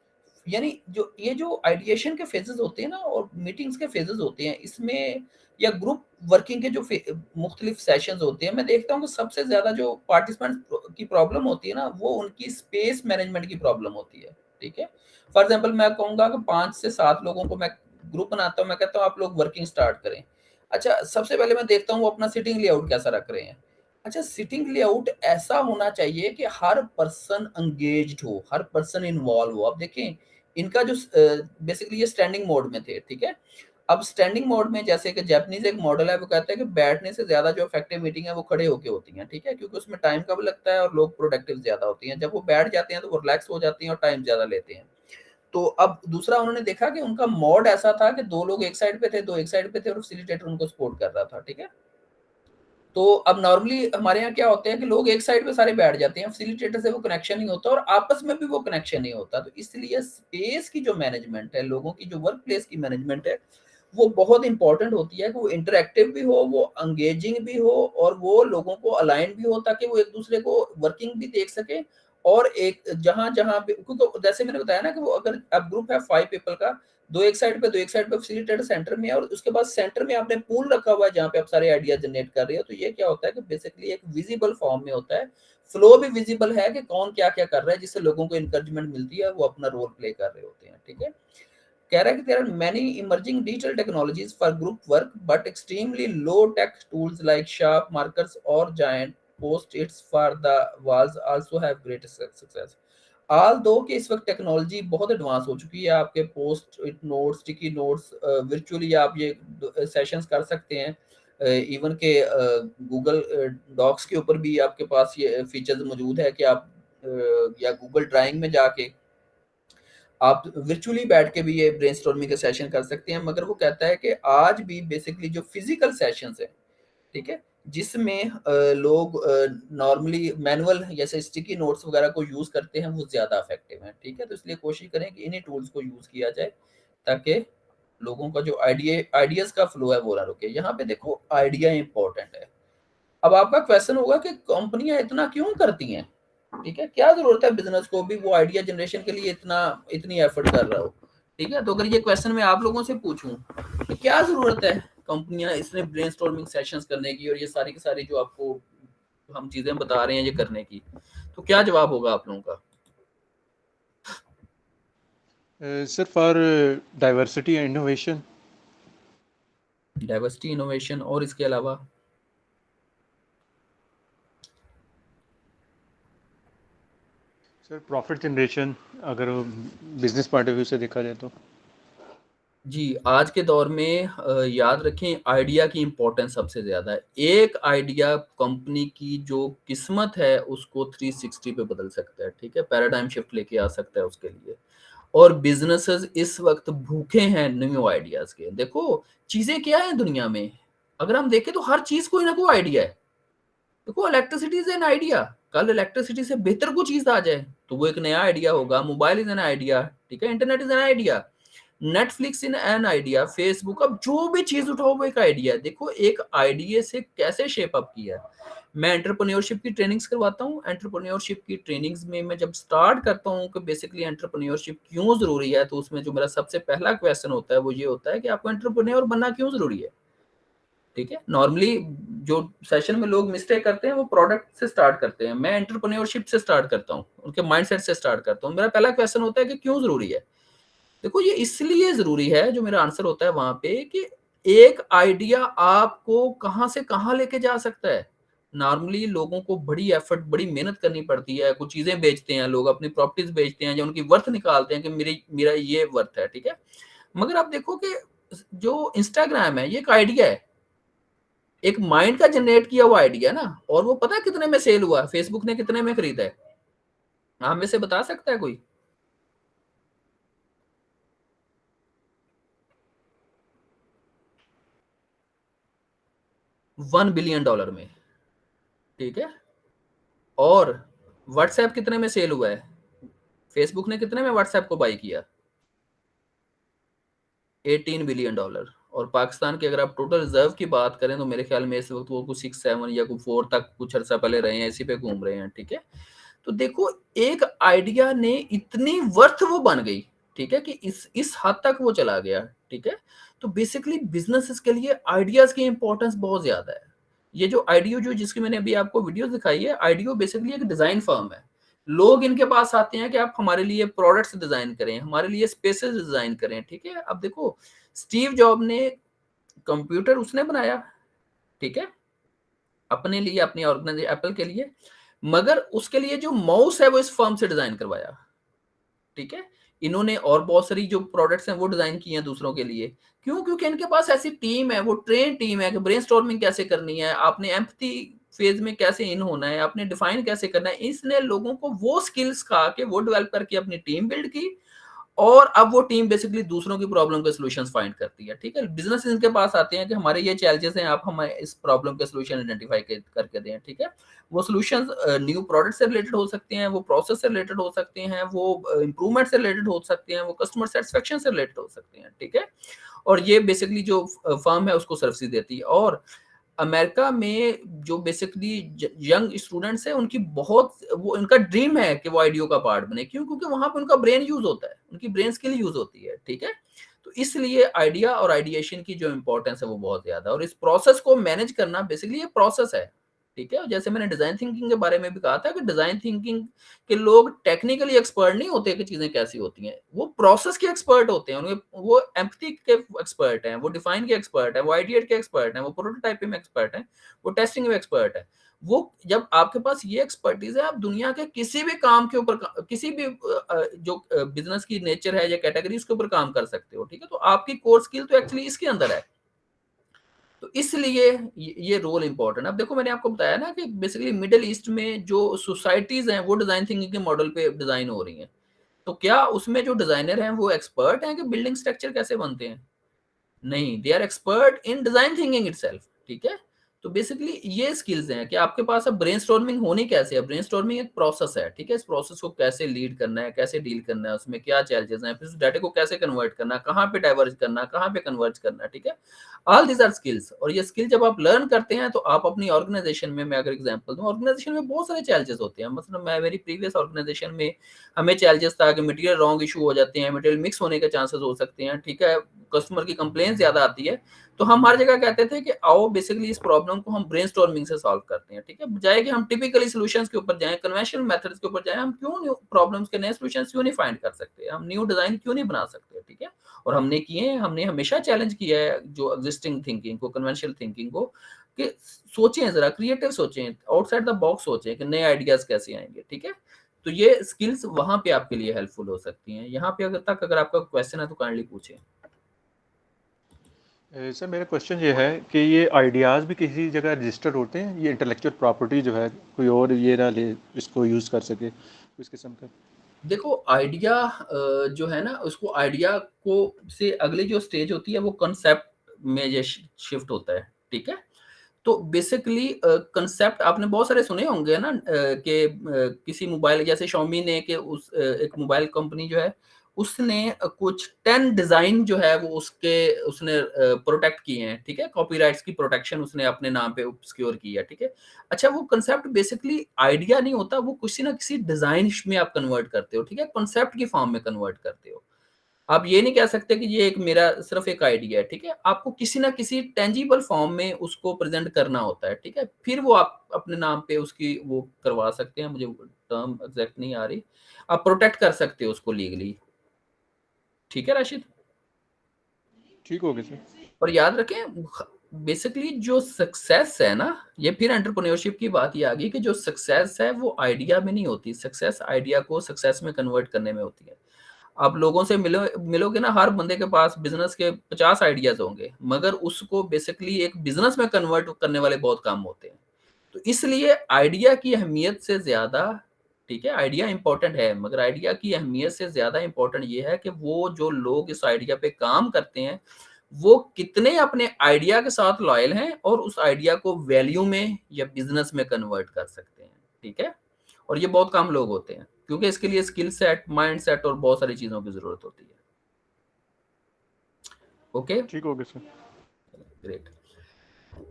यानी जो ये जो आइडिएशन के फेजेस होते हैं ना और मीटिंग्स के फेजेस होते हैं इसमें, या ग्रुप वर्किंग के जो मुख्तलिफ सेशंस होते हैं, मैं देखता हूँ कि सबसे ज्यादा जो पार्टिसिपेंट की प्रॉब्लम होती है ना वो उनकी स्पेस मैनेजमेंट की प्रॉब्लम होती है, ठीक है, फॉर एग्जाम्पल मैं कहूंगा कि 5 से 7 लोगों को मैं ग्रुप बनाता हूँ, मैं कहता हूँ आप लोग वर्किंग स्टार्ट करें। अच्छा सबसे पहले मैं देखता हूँ वो अपना सिटिंग लेआउट कैसा रख रहे हैं। अच्छा सिटिंग लेआउट ऐसा होना चाहिए कि हर पर्सन एंगेज्ड हो, हर पर्सन इन्वॉल्व हो। अब देखें इनका जो बेसिकली ये स्टैंडिंग मोड में थे, ठीक है, अब स्टैंडिंग मोड में जैसे कि जापानीज एक मॉडल है वो कहता है कि बैठने से ज्यादा जो इफेक्टिव मीटिंग है वो खड़े होके होती है, ठीक है, क्योंकि उसमें टाइम कम लगता है और लोग प्रोडक्टिव ज्यादा होती हैं, जब वो बैठ जाते हैं तो वो रिलैक्स हो जाती हैं और टाइम ज्यादा लेते हैं। तो अब दूसरा उन्होंने देखा कि उनका मोड ऐसा था कि 2 लोग एक साइड पे थे, 2 एक साइड पे थे और फैसिलिटेटर उनको सपोर्ट कर रहा था, ठीक है। तो अब नॉर्मली हमारे यहाँ क्या होता है कि लोग एक साइड पे सारे बैठ जाते हैं, फैसिलिटेटर से वो कनेक्शन नहीं होता और आपस में भी वो कनेक्शन नहीं होता, तो इसलिए स्पेस की जो मैनेजमेंट है, लोगों की जो वर्क प्लेस की मैनेजमेंट है वो बहुत इंपॉर्टेंट होती है कि वो इंटरेक्टिव भी हो, वो एंगेजिंग भी हो और वो लोगों को अलाइन भी हो ताकि वो एक दूसरे को वर्किंग भी देख सके। और एक जहां जहां क्योंकि जैसे मैंने बताया ना कि वो अगर अब ग्रुप है 5 पीपल का, 2 एक साइड पे 2 एक साइड पे, फैसिलिटेटर सेंटर में है और उसके बाद सेंटर में आपने पूल रखा हुआ है जहां पे आप सारे आइडिया जनरेट कर रहे हो, तो ये क्या होता है कि बेसिकली एक विजिबल फॉर्म में होता है, फ्लो भी विजिबल है कि कौन क्या क्या कर रहा है, जिससे लोगों को इंकरेजमेंट मिलती है, वो अपना रोल प्ले कर रहे होते हैं, ठीक है। कह रहा है कि there are many emerging digital technologies for group work but extremely low tech tools like sharp markers और giant post its for the walls also have great success. Although कि इस वक्त टेक्नोलॉजी बहुत एडवांस हो चुकी है, आपके post it notes, sticky notes, virtually आप ये सेशंस कर सकते हैं, इवन के गूगल डॉक्स के ऊपर भी आपके पास ये फीचर्स मौजूद है कि आप या गूगल ड्राइंग में जाके आप वर्चुअली बैठ के भी ये ब्रेनस्टॉर्मिंग के सेशन कर सकते हैं। मगर वो कहता है कि आज भी बेसिकली जो फिजिकल सेशंस है, ठीक है, जिसमें लोग नॉर्मली मैनुअल जैसे स्टिकी नोट्स वगैरह को यूज करते हैं वो ज्यादा इफेक्टिव है, ठीक है, तो इसलिए कोशिश करें कि इन्हीं टूल्स को यूज किया जाए ताकि लोगों का जो आइडियाज का फ्लो है वो ना रुके। यहाँ पे देखो आइडिया इंपॉर्टेंट है। अब आपका क्वेश्चन होगा कि कंपनियां इतना क्यों करती हैं, ठीक है, क्या जरूरत है बिजनेस को भी वो आइडिया जनरेशन के लिए इतनी एफर्ट कर रहा हो, ठीक है। तो अगर ये क्वेश्चन मैं आप लोगों से पूछूं कि क्या जरूरत है कंपनियां इसने ब्रेनस्टॉर्मिंग सेशंस करने की और ये सारी की सारी जो आपको हम चीजें बता रहे हैं ये करने की, तो क्या जवाब होगा आप लोगों का? Sir for diversity and innovation. Diversity innovation, और इसके अलावा? सर प्रॉफिट जनरेशन अगर बिजनेस पॉइंट ऑफ व्यू से देखा जाए तो जी, आज के दौर में याद रखें आइडिया की इम्पोर्टेंस सबसे ज़्यादा है। एक आइडिया कंपनी की जो किस्मत है उसको 360 पे बदल सकता है, ठीक है? पैराडाइम शिफ्ट लेके आ सकता है उसके लिए। और बिज़नेसेस इस वक़्त भूखे हैं न्यू आइडियाज़ के। देखो, चीज़ें क्या हैं दुनिया में? अगर हम देखें तो हर चीज़ कोई ना कोई आइडिया है। देखो इलेक्ट्रिसिटी इज़ एन आइडिया, कल इलेक्ट्रिसिटी से बेहतर कोई चीज़ आ जाए, तो वो एक नया आइडिया होगा। मोबाइल इज़ एन आइडिया, ठीक है? Internet is an idea. Netflix in an idea, Facebook, अब जो भी चीज उठाओ वो एक आइडिया है। देखो एक आइडिया से कैसे शेप अप किया है। मैं एंटरप्रेन्योरशिप की ट्रेनिंग्स करवाता हूँ। एंटरप्रेन्योरशिप की ट्रेनिंग्स में मैं जब स्टार्ट करता हूँ कि बेसिकली एंटरप्रेन्योरशिप क्यों जरूरी है, तो उसमें जो मेरा सबसे पहला क्वेश्चन होता है वो ये होता है कि आपको एंटरप्रेन्योर बनना क्यों जरूरी है। ठीक है, नॉर्मली जो सेशन में लोग मिस्टेक करते हैं वो प्रोडक्ट से स्टार्ट करते हैं, मैं एंटरप्रेन्योरशिप से स्टार्ट करता हूँ, उनके माइंडसेट से स्टार्ट करता हूँ। मेरा पहला क्वेश्चन होता है कि क्यों जरूरी है। देखो ये इसलिए जरूरी है, जो मेरा आंसर होता है वहां पे, कि एक आइडिया आपको कहां से कहां लेके जा सकता है। नॉर्मली लोगों को बड़ी एफर्ट, बड़ी मेहनत करनी पड़ती है। कुछ चीजें बेचते हैं लोग, अपनी प्रॉपर्टीज बेचते हैं या उनकी वर्थ निकालते हैं कि मेरा ये वर्थ है, ठीक है। मगर आप देखो कि जो इंस्टाग्राम है ये एक आइडिया है, एक माइंड का जनरेट किया हुआ आइडिया ना, और वो पता है कितने में सेल हुआ, फेसबुक ने कितने में खरीदा है, आप में से बता सकता है कोई? 1 बिलियन डॉलर में, ठीक है। और व्हाट्सएप कितने में सेल हुआ है, फेसबुक ने कितने में व्हाट्सएप को बाई किया, 18 बिलियन डॉलर। और पाकिस्तान की अगर आप टोटल रिजर्व की बात करें तो मेरे ख्याल में इस वक्त वो कुछ 6 7 या कुछ 4 तक कुछ अर्सा पहले रहे हैं, इसी पे घूम रहे हैं, ठीक है। तो देखो एक आइडिया ने इतनी वर्थ वो बन गई, ठीक है, कि इस हद तक वो चला गया, ठीक है। तो बेसिकली बिजनेसेस के लिए आइडियाज की इंपॉर्टेंस बहुत ज्यादा है। ये जो आइडियो जो जिसकी मैंने अभी आपको वीडियो दिखाई है, आइडियो बेसिकली एक डिजाइन फर्म है। लोग इनके पास आते हैं कि आप हमारे लिए प्रोडक्ट्स डिजाइन करें, हमारे लिए स्पेसेस डिजाइन करें, ठीक है। अब देखो स्टीव जॉब ने कंप्यूटर उसने बनाया, ठीक है, अपने लिए, अपनी ऑर्गेनाइजेशन एप्पल के लिए, मगर उसके लिए जो माउस है वो इस फर्म से डिजाइन करवाया, ठीक है। इन्होंने और बहुत सारी जो प्रोडक्ट्स हैं वो डिजाइन किए हैं दूसरों के लिए। क्यों? क्योंकि इनके पास ऐसी टीम है, वो ट्रेन टीम है कि ब्रेनस्टॉर्मिंग कैसे करनी है, आपने एम्पैथी फेज में कैसे इन होना है, आपने डिफाइन कैसे करना है। इसने लोगों को वो स्किल्स का के वो डेवलप करके अपनी टीम बिल्ड की, और अब वो टीम बेसिकली दूसरों की प्रॉब्लम के सॉल्यूशंस फाइंड करती है, ठीक है। बिजनेस इनके पास आते हैं कि हमारे ये चैलेंजेस हैं, आप हमें इस प्रॉब्लम के सॉल्यूशन आइडेंटिफाई करके दें, ठीक है। वो सॉल्यूशंस न्यू प्रोडक्ट से रिलेटेड हो सकते हैं, वो प्रोसेस से रिलेटेड हो सकते हैं, वो इंप्रूवमेंट से रिलेटेड हो सकते हैं, वो कस्टमर सेटिस्फेक्शन से रिलेटेड हो सकते हैं, ठीक है। और ये बेसिकली जो फर्म है उसको सर्विस देती है। और अमेरिका में जो बेसिकली यंग स्टूडेंट्स हैं उनकी बहुत वो उनका ड्रीम है कि वो आईडीओ का पार्ट बने। क्यों? क्योंकि वहां पे उनका ब्रेन यूज होता है, उनकी ब्रेन स्किल यूज होती है, ठीक है। तो इसलिए आइडिया और आइडिएशन की जो इंपॉर्टेंस है वो बहुत ज्यादा है, और इस प्रोसेस को मैनेज करना बेसिकली ये प्रोसेस है, ठीक है। और जैसे मैंने डिजाइन थिंकिंग के बारे में भी कहा था कि डिजाइन थिंकिंग के लोग टेक्निकली एक्सपर्ट नहीं होते कि चीजें कैसी होती हैं, वो प्रोसेस के एक्सपर्ट होते हैं, उनके वो एम्पैथी के एक्सपर्ट हैं, वो डिफाइन के एक्सपर्ट हैं, वो आइडिएट के एक्सपर्ट हैं, वो प्रोटोटाइपिंग में एक्सपर्ट हैं, वो टेस्टिंग में एक्सपर्ट है। वो जब आपके पास ये एक्सपर्टीज है, आप दुनिया के किसी भी काम के ऊपर, किसी भी जो बिजनेस की नेचर है या कैटेगरी उसके ऊपर काम कर सकते हो, ठीक है। तो आपकी कोर स्किल तो एक्चुअली इसके अंदर है। तो इसलिए ये रोल इंपॉर्टेंट है। अब देखो मैंने आपको बताया ना कि बेसिकली मिडिल ईस्ट में जो सोसाइटीज हैं वो डिजाइन थिंकिंग के मॉडल पे डिजाइन हो रही हैं। तो क्या उसमें जो डिजाइनर हैं वो एक्सपर्ट हैं कि बिल्डिंग स्ट्रक्चर कैसे बनते हैं? नहीं, they are expert in design thinking itself, ठीक है। तो बेसिकली ये स्किल्स हैं कि आपके पास अब ब्रेनस्टॉर्मिंग होनी कैसे है। ब्रेनस्टॉर्मिंग एक प्रोसेस है, ठीक है। इस प्रोसेस को कैसे लीड करना है, कैसे डील करना है, उसमें क्या चैलेंजेस हैं, फिर उस डाटा को कैसे कन्वर्ट करना, कहाँ पे डाइवर्ज करना, कहाँ पे कन्वर्ज करना, ठीक है। All these are skills. और ये स्किल जब आप लर्न करते हैं तो आप अपनी ऑर्गेनाइजेशन में, मैं अगर एग्जांपल दूं, ऑर्गेनाइजेशन में बहुत सारे चैलेंजेस होते हैं। मतलब मैं मेरी प्रीवियस ऑर्गेनाइजेशन में हमें चैलेंजेस था कि मटेरियल रॉन्ग इशू हो जाते हैं, मटेरियल मिक्स होने के चांसेस हो सकते हैं, ठीक है। कस्टमर की कंप्लेंट ज्यादा आती है। तो हम हर जगह कहते थे कि आओ बेसिकली इस प्रॉब्लम को हम ब्रेनस्टॉर्मिंग से सॉल्व करते हैं, ठीक है। बजाय कि हम टिपिकली सॉल्यूशंस के ऊपर जाएं, कन्वेंशनल मेथड्स के ऊपर जाएं, हम क्यों न्यू प्रॉब्लम्स के नए सॉल्यूशंस क्यों नहीं फाइंड कर सकते, हम न्यू डिजाइन क्यों नहीं बना सकते, ठीक है। और हमने किए हैं, हमने हमेशा चैलेंज किया है जो एग्जिस्टिंग थिंकिंग को, कन्वेंशनल थिंकिंग को, कि सोचें जरा, क्रिएटिव सोचें, आउटसाइड द बॉक्स सोचें कि नए आइडियाज कैसे आएंगे, ठीक है। तो ये स्किल्स वहां पे आपके लिए हेल्पफुल हो सकती हैं। यहाँ पे अगर आपका क्वेश्चन है तो काइंडली पूछें। सर मेरा क्वेश्चन ये है कि ये आइडियाज़ भी किसी जगह रजिस्टर होते हैं, ये इंटेलेक्चुअल प्रॉपर्टी जो है कोई और ये ना ले इसको यूज़ कर सके इस किस्म का? देखो आइडिया जो है ना, उसको आइडिया को से अगली जो स्टेज होती है वो कंसेप्ट में ये शिफ्ट होता है, ठीक है। तो बेसिकली कंसेप्ट आपने बहुत सारे सुने होंगे ना, कि किसी मोबाइल जैसे Xiaomi ने कि एक मोबाइल कंपनी जो है उसने कुछ 10 डिजाइन जो है वो उसने प्रोटेक्ट किए हैं, ठीक है। कॉपीराइट्स की प्रोटेक्शन उसने अपने नाम पे सिक्योर की है, ठीक है। अच्छा, वो कंसेप्ट बेसिकली आइडिया नहीं होता, वो किसी ना किसी डिजाइन में आप कन्वर्ट करते हो, ठीक है, कॉन्सेप्ट की फॉर्म में कन्वर्ट करते हो। आप ये नहीं कह सकते कि ये एक मेरा सिर्फ एक आइडिया है, ठीक है। आपको किसी ना किसी टेंजिबल फॉर्म में उसको प्रेजेंट करना होता है, ठीक है। फिर वो आप अपने नाम पे उसकी वो करवा सकते हैं, मुझे टर्म एग्जैक्ट नहीं आ रही। आप प्रोटेक्ट कर सकते हो उसको लीगली, ठीक है राशिद। ठीक हो गया सर। और याद रखें, बेसिकली जो सक्सेस है ना, ये फिर एंटरप्रेन्योरशिप की बात ये आ गई कि जो सक्सेस है वो आइडिया में नहीं होती, सक्सेस आइडिया को सक्सेस में कन्वर्ट करने में होती है। आप लोगों से मिलोगे ना, हर बंदे के पास बिजनेस के 50 आइडियाज होंगे, मगर उसको बेसिकली एक बिजनेस में कन्वर्ट करने वाले बहुत कम होते हैं। तो इसलिए आइडिया की अहमियत से ज्यादा, ठीक है, आइडिया इंपॉर्टेंट है, मगर आइडिया की अहमियत से ज्यादा इंपॉर्टेंट ये है कि वो जो लोग इस आइडिया पे काम करते हैं वो कितने अपने आइडिया के साथ लॉयल हैं और उस आइडिया को वैल्यू में या बिजनेस में कन्वर्ट कर सकते हैं, ठीक है। और ये बहुत कम लोग होते हैं, क्योंकि इसके लिए स्किल सेट, माइंड सेट और बहुत सारी चीजों की जरूरत होती है। ओके, ठीक हो गया सर। ग्रेट।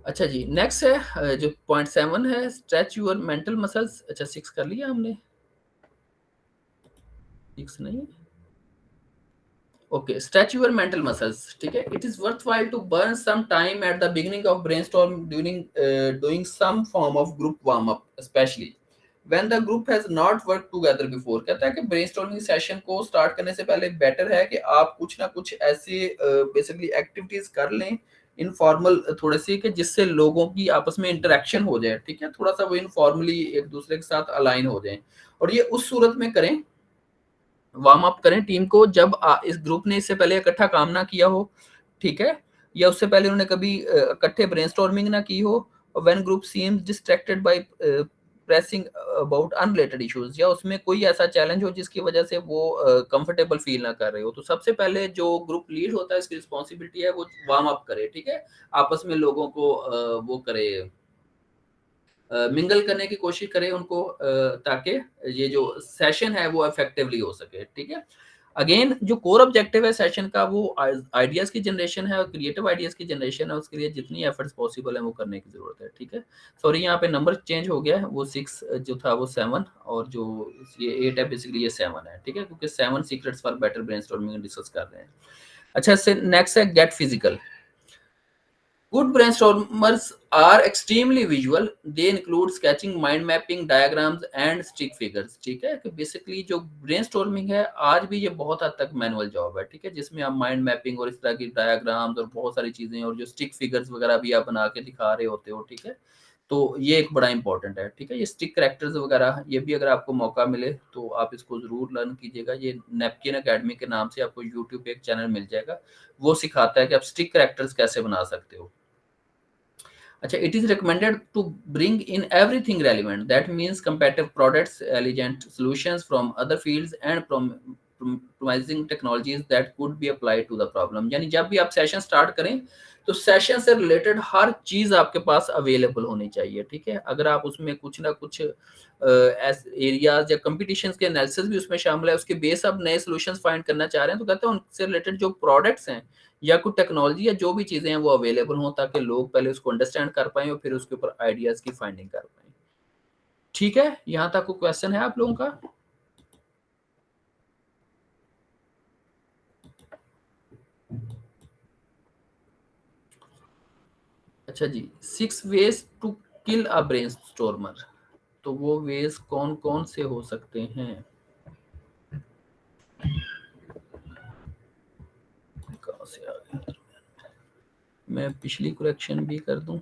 अच्छा जी, नेक्स्ट है जो पॉइंट 7 है, स्ट्रेच यूर मेंटल मसल्स। अच्छा 6 कर लिया हमने, 6 नहीं, okay, stretch your mental muscles, ठीक है। It is worthwhile to burn some time at the beginning of brainstorm during doing some form of group warm up, specially when the group has not work together before. कहता है कि ब्रेनस्टॉर्मिंग सेशन को स्टार्ट करने से पहले बेटर है कि आप कुछ ना कुछ ऐसे बेसिकली एक्टिविटीज कर लें इनफॉर्मल थोड़े से, कि जिससे लोगों की आपस में इंटरेक्शन हो जाए, ठीक है, थोड़ा सा वो इनफॉर्मली एक दूसरे के साथ अलाइन हो जाए। और ये उस सूरत में करें, वार्म अप करें टीम को जब इस ग्रुप ने इससे पहले इकट्ठा काम ना किया हो, ठीक है, या उससे पहले उन्होंने कभी इकट्ठे ब्रेनस्टॉर्मिंग ना की हो। When group seems distracted by pressing about unrelated issues, या उसमें कोई ऐसा चैलेंज हो जिसकी वजह से वो कंफर्टेबल फील ना कर रहे हो, तो सबसे पहले जो ग्रुप लीड होता है इसकी रिस्पॉन्सिबिलिटी है वो वार्म अप करे, ठीक है, आपस में लोगों को वो करे, मिंगल करने की कोशिश करें उनको, ताकि ये जो सेशन है वो इफेक्टिवली हो सके, ठीक है। अगेन जो कोर ऑब्जेक्टिव है सेशन का वो आइडियाज की जनरेशन है और क्रिएटिव आइडियाज की जनरेशन है, उसके लिए जितनी एफर्ट्स पॉसिबल है वो करने की जरूरत है, ठीक है। सॉरी यहाँ पे नंबर चेंज हो गया है, वो 6 जो था वो 7 और जो ये 8 है बेसिकली ये 7 है, ठीक है, क्योंकि 7 secrets for better brainstorming discuss कर रहे हैं। अच्छा, से नेक्स्ट है gate physical. Good brainstormers are extremely visual. They include sketching, mind mapping, diagrams and stick figures. ठीक है, कि बेसिकली जो ब्रेनस्टॉर्मिंग है आज भी ये बहुत हद तक मैनुअल जॉब है, ठीक है, जिसमें आप माइंड मैपिंग और इस तरह की डायग्राम्स और बहुत सारी चीजें और जो स्टिक फिगर्स वगैरह भी आप बना के दिखा रहे होते हो, ठीक है। तो ये एक बड़ा इंपॉर्टेंट है, ठीक है। ये स्टिक कैरेक्टर्स वगैरह ये भी अगर आपको मौका मिले तो आप इसको जरूर लर्न कीजिएगा। ये नैपकिन एकेडमी के नाम से आपको यूट्यूब पे एक चैनल मिल जाएगा, वो सिखाता है कि आप स्टिक कैरेक्टर्स कैसे बना सकते हो। अच्छा, it is recommended to bring in everything relevant. That means competitive products, elegant solutions from other fields, and promising technologies that could be applied to the problem. यानी जब भी आप सेशन स्टार्ट करें तो सेशन से रिलेटेड हर चीज आपके पास अवेलेबल होनी चाहिए, ठीक है। अगर आप उसमें कुछ ना कुछ एरियाज या कंपटीशन के एनालिसिस भी उसमें शामिल है, उसके बेस आप नए सॉल्यूशंस फाइंड करना चाह रहे हैं, तो कहते हैं उनसे रिलेटेड जो प्रोडक्ट्स हैं या कुछ टेक्नोलॉजी या जो भी चीजें हैं वो अवेलेबल हो, ताकि लोग पहले उसको अंडरस्टैंड कर पाए और फिर उसके ऊपर आइडियाज की फाइंडिंग कर पाए, ठीक है। यहाँ तक कोई क्वेश्चन है आप लोगों का? अच्छा जी, 6 वेज टू किल अ ब्रेनस्टॉर्मर। तो वो वेज कौन कौन से हो सकते हैं? कहाँ से आ गया? मैं पिछली करेक्शन भी कर दूं।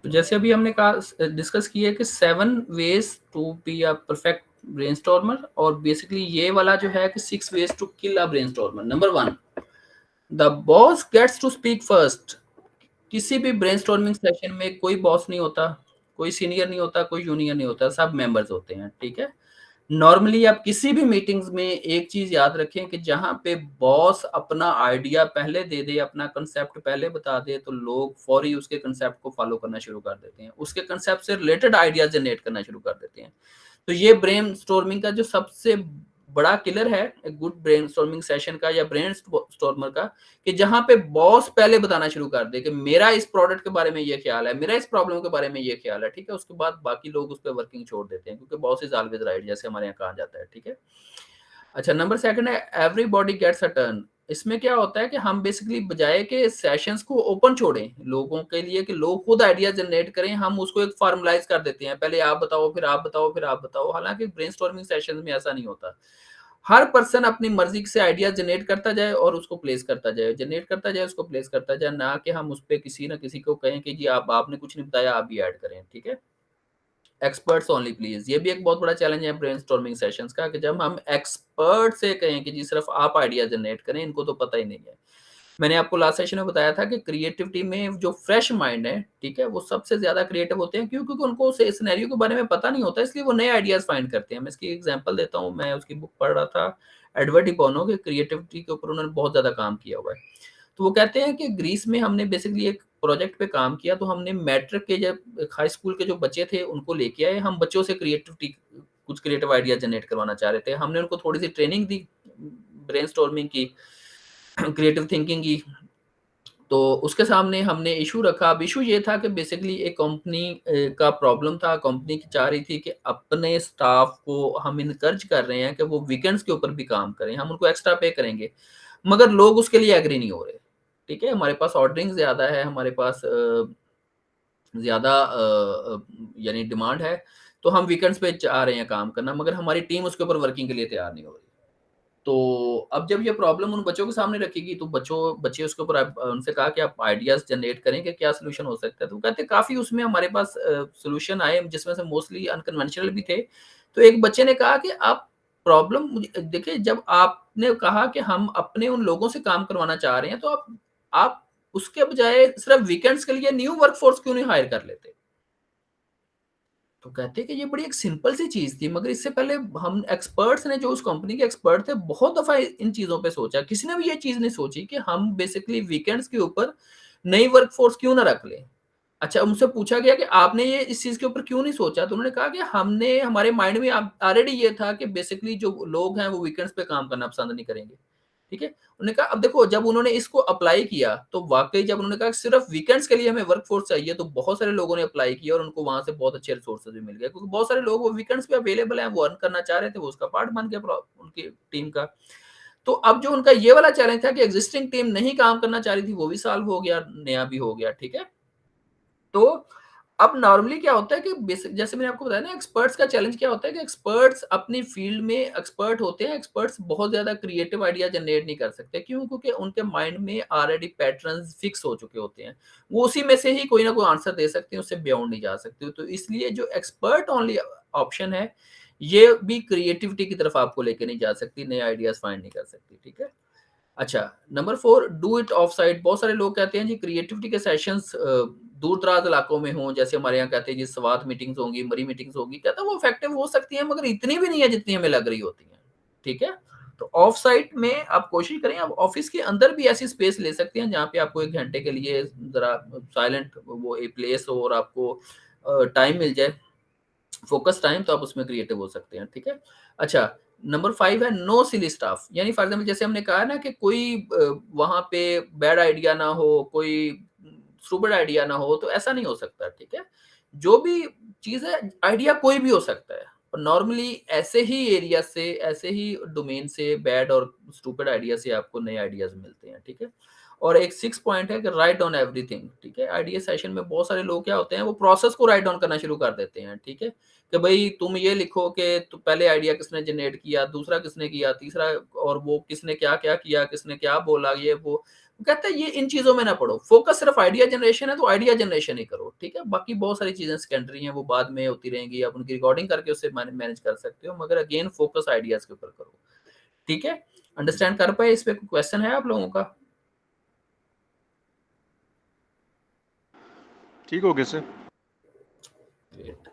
तो जैसे अभी हमने कहा डिस्कस किया है कि 7 ways to be a perfect brainstormer, और बेसिकली ये वाला जो है कि 6 ways to kill a brainstormer. Number 1, the boss gets to speak first. किसी भी ब्रेनस्टॉर्मिंग सेशन में कोई बॉस नहीं होता, कोई सीनियर नहीं होता, कोई जूनियर नहीं होता, सब मेंबर्स होते हैं, ठीक है। नॉर्मली आप किसी भी मीटिंग्स में एक चीज याद रखें कि जहां पे बॉस अपना आइडिया पहले दे दे, अपना कंसेप्ट पहले बता दे, तो लोग फौरी उसके कंसेप्ट को फॉलो करना शुरू कर देते हैं, उसके कंसेप्ट से रिलेटेड आइडिया जनरेट करना शुरू कर देते हैं। तो ये ब्रेन स्टॉर्मिंग का जो सबसे बड़ा किलर है एक गुड ब्रेन स्टॉर्मिंग सेशन का या ब्रेन स्टॉर्मर का, कि जहां पे बॉस पहले बताना शुरू कर दे कि मेरा इस प्रोडक्ट के बारे में ये ख्याल है, मेरा इस प्रॉब्लम के बारे में ये ख्याल है, ठीक है। उसके बाद बाकी लोग उस पर वर्किंग छोड़ देते हैं, क्योंकि बॉस इज ऑलवेज राइट, जैसे हमारे यहाँ कहा जाता है, ठीक है। अच्छा, नंबर 2 है एवरीबॉडी गेट्स अ टर्न। इसमें क्या होता है कि हम बेसिकली बजाय के सेशंस को ओपन छोड़ें लोगों के लिए कि लोग खुद आइडिया जनरेट करें, हम उसको एक फॉर्मलाइज कर देते हैं, पहले आप बताओ, फिर आप बताओ, फिर आप बताओ। हालांकि ब्रेनस्टॉर्मिंग सेशंस में ऐसा नहीं होता। हर पर्सन अपनी मर्जी से आइडिया जनरेट करता जाए और उसको प्लेस करता जाए, जनरेट करता जाए, उसको प्लेस करता जाए, ना कि हम उस पर किसी ना किसी को कहें कि जी आपने कुछ नहीं बताया, आप भी ऐड करें, ठीक है। एक्सपर्ट्स ओनली प्लीज, ये भी एक बहुत बड़ा चैलेंज है ब्रेनस्टॉर्मिंग सेशंस का, कि जब हम एक्सपर्ट से कहें कि जी सिर्फ आप आइडिया जनरेट करें, इनको तो पता ही नहीं है। मैंने आपको लास्ट सेशन में बताया था कि क्रिएटिविटी में जो फ्रेश माइंड है, ठीक है, वो सबसे ज्यादा क्रिएटिव होते हैं। क्यों? क्योंकि उनको उस सिनेरियो के बारे में पता नहीं होता, इसलिए वो नए आइडियाज फाइंड करते हैं। मैं इसकी एग्जांपल देता हूँ, मैं उसकी बुक पढ़ रहा था, एडवर्ड डी बोनो के क्रिएटिविटी के ऊपर उन्होंने बहुत ज्यादा काम किया हुआ है। तो वो कहते हैं कि ग्रीस में हमने बेसिकली एक प्रोजेक्ट पे काम किया, तो हमने मैट्रिक के जब हाई स्कूल के जो बच्चे थे उनको लेके आए, हम बच्चों से क्रिएटिविटी कुछ क्रिएटिव आइडिया जनरेट करवाना चाह रहे थे। हमने उनको थोड़ी सी ट्रेनिंग दी ब्रेनस्टॉर्मिंग की, क्रिएटिव थिंकिंग की। तो उसके सामने हमने इशू रखा। अब इशू ये था कि बेसिकली एक कंपनी का प्रॉब्लम था। कंपनी की चाह रही थी कि अपने स्टाफ को हम इनकरेज कर रहे हैं कि वो वीकेंड्स के ऊपर भी काम करें, हम उनको एक्स्ट्रा पे करेंगे, मगर लोग उसके लिए एग्री नहीं हो रहे, ठीक है। हमारे पास ऑर्डरिंग ज़्यादा है, हमारे पास ज़्यादा यानी डिमांड है, तो हम वीकेंड्स पे चाह रहे हैं काम करना, मगर हमारी टीम उसके ऊपर वर्किंग के लिए तैयार नहीं हो रही। तो अब जब ये प्रॉब्लम उन बच्चों के सामने रखेगी, तो बच्चे उसके ऊपर उनसे कहा कि आप आइडियाज़ जनरेट करें कि क्या सॉल्यूशन हो सकता है। तो वो कहते हैं काफ़ी उसमें हमारे पास सॉल्यूशन आए, जिसमें से मोस्टली अनकन्वेंशनल भी थे। तो एक बच्चे ने कहा कि आप प्रॉब्लम मुझे देखिए, जब आपने कहा कि हम अपने उन लोगों से काम करवाना चाह रहे हैं, तो आप उसके बजाय सिर्फ वीकेंड्स के लिए न्यू वर्कफोर्स क्यों नहीं हायर कर लेते? तो कहते हैं कि ये बड़ी एक सिंपल सी चीज़ थी, मगर इससे पहले हम एक्सपर्ट्स ने, जो उस कंपनी के एक्सपर्ट थे, बहुत दफ़ा इन चीज़ों पे सोचा। किसी ने भी ये चीज़ नहीं सोची कि हम बेसिकली वीकेंड्स के ऊपर नई वर्कफोर्स क्यों ना रख लें। अच्छा, उनसे पूछा गया कि आपने ये इस चीज़ के ऊपर क्यों नहीं सोचा? तो उन्होंने कहा कि हमने हमारे माइंड में ऑलरेडी ये था कि बेसिकली जो लोग हैं वो वीकेंड्स पे काम करना पसंद नहीं करेंगे। ठीक है? उन्होंने कहा अब देखो, जब उन्होंने इसको अप्लाई किया, तो वाक़ई जब उन्होंने कहा कि सिर्फ़ वीकेंड्स के लिए हमें वर्कफ़ोर्स चाहिए, तो बहुत सारे लोगों ने अप्लाई किया और उनको वहाँ से बहुत अच्छे रिसोर्सेज़ भी मिल गए, क्योंकि बहुत सारे लोग वो वीकेंड्स पे अवेलेबल हैं, वो अर्न करना चाह रहे थे, वो उसका पार्ट बन गया उनकी टीम का। तो अब जो उनका ये वाला चैलेंज था कि एक्जिस्टिंग टीम नहीं काम करना चाह रही थी, वो भी सॉल्व हो गया, नया भी हो गया, ठीक है? तो अब नॉर्मली क्या होता है कि बेसिक, जैसे मैंने आपको बताया ना, एक्सपर्ट्स का चैलेंज क्या होता है कि एक्सपर्ट्स अपनी फील्ड में एक्सपर्ट होते हैं। एक्सपर्ट्स बहुत ज्यादा क्रिएटिव आइडिया जनरेट नहीं कर सकते। क्यों? क्योंकि उनके माइंड में ऑलरेडी पैटर्न्स फिक्स हो चुके होते हैं, वो उसी में से ही कोई ना कोई आंसर दे सकते हैं, उससे बियॉन्ड नहीं जा सकते। तो इसलिए जो एक्सपर्ट ओनली ऑप्शन है, ये भी क्रिएटिविटी की तरफ आपको लेके नहीं जा सकती, नए आइडियाज फाइंड नहीं कर सकती, ठीक है। अच्छा, number 4, do it of site. बहुत सारे लोग कहते हैं जी क्रिएटिविटी के सेशंस दूर-दराज इलाकों में हों, जैसे हमारे यहाँ कहते हैं जी स्वात मीटिंग्स होंगी, मरी मीटिंग्स होगी। कहता है वो इफेक्टिव हो सकती हैं, मगर इतनी भी नहीं है जितनी हमें लग रही होती हैं, ठीक है? तो ऑफ साइट में आप कोशिश करें, आप ऑफिस के अंदर भी ऐसी स्पेस ले सकते हैं जहाँ पे आपको 1 घंटे के लिए ज़रा साइलेंट वो एक प्लेस हो और आपको टाइम मिल जाए, फोकस टाइम, तो आप उसमें क्रिएटिव हो सकते हैं, ठीक है। अच्छा, नंबर 5 है नो सिली स्टफ। यानी फॉर एग्जांपल जैसे हमने कहा ना कि कोई वहाँ पे बैड आइडिया ना हो, कोई स्टूपिड आइडिया ना हो, तो ऐसा नहीं हो सकता, ठीक है। जो भी चीज़ है, आइडिया कोई भी हो सकता है, और नॉर्मली ऐसे ही एरिया से, ऐसे ही डोमेन से, बैड और स्टूपिड आइडिया से आपको नए आइडियाज़ मिलते हैं, ठीक है। और एक 6 पॉइंट है कि राइट डाउन एवरीथिंग, ठीक है। आइडिया सेशन में बहुत सारे लोग क्या होते हैं, वो प्रोसेस को राइट डाउन करना शुरू कर देते हैं, ठीक है। कि भाई तुम ये लिखो कि तो पहले आइडिया किसने जनरेट किया, दूसरा किसने किया, तीसरा, और वो किसने क्या-क्या किया, किसने क्या बोला, ये वो। वो कहता है ये इन चीजों में ना पढ़ो, फोकस सिर्फ आइडिया जनरेशन है तो आइडिया जनरेशन ही करो, ठीक है। बाकी बहुत सारी चीजें सेकेंडरी हैं, वो बाद में होती रहेंगी, आप उनकी रिकॉर्डिंग करके उससे मैनेज कर सकते हो, मगर अगेन फोकस आइडियाज के ऊपर करो, ठीक है। अंडरस्टैंड कर पाए? इस पे कोई क्वेश्चन है आप लोगों का? ठीक हो गया सर। Great.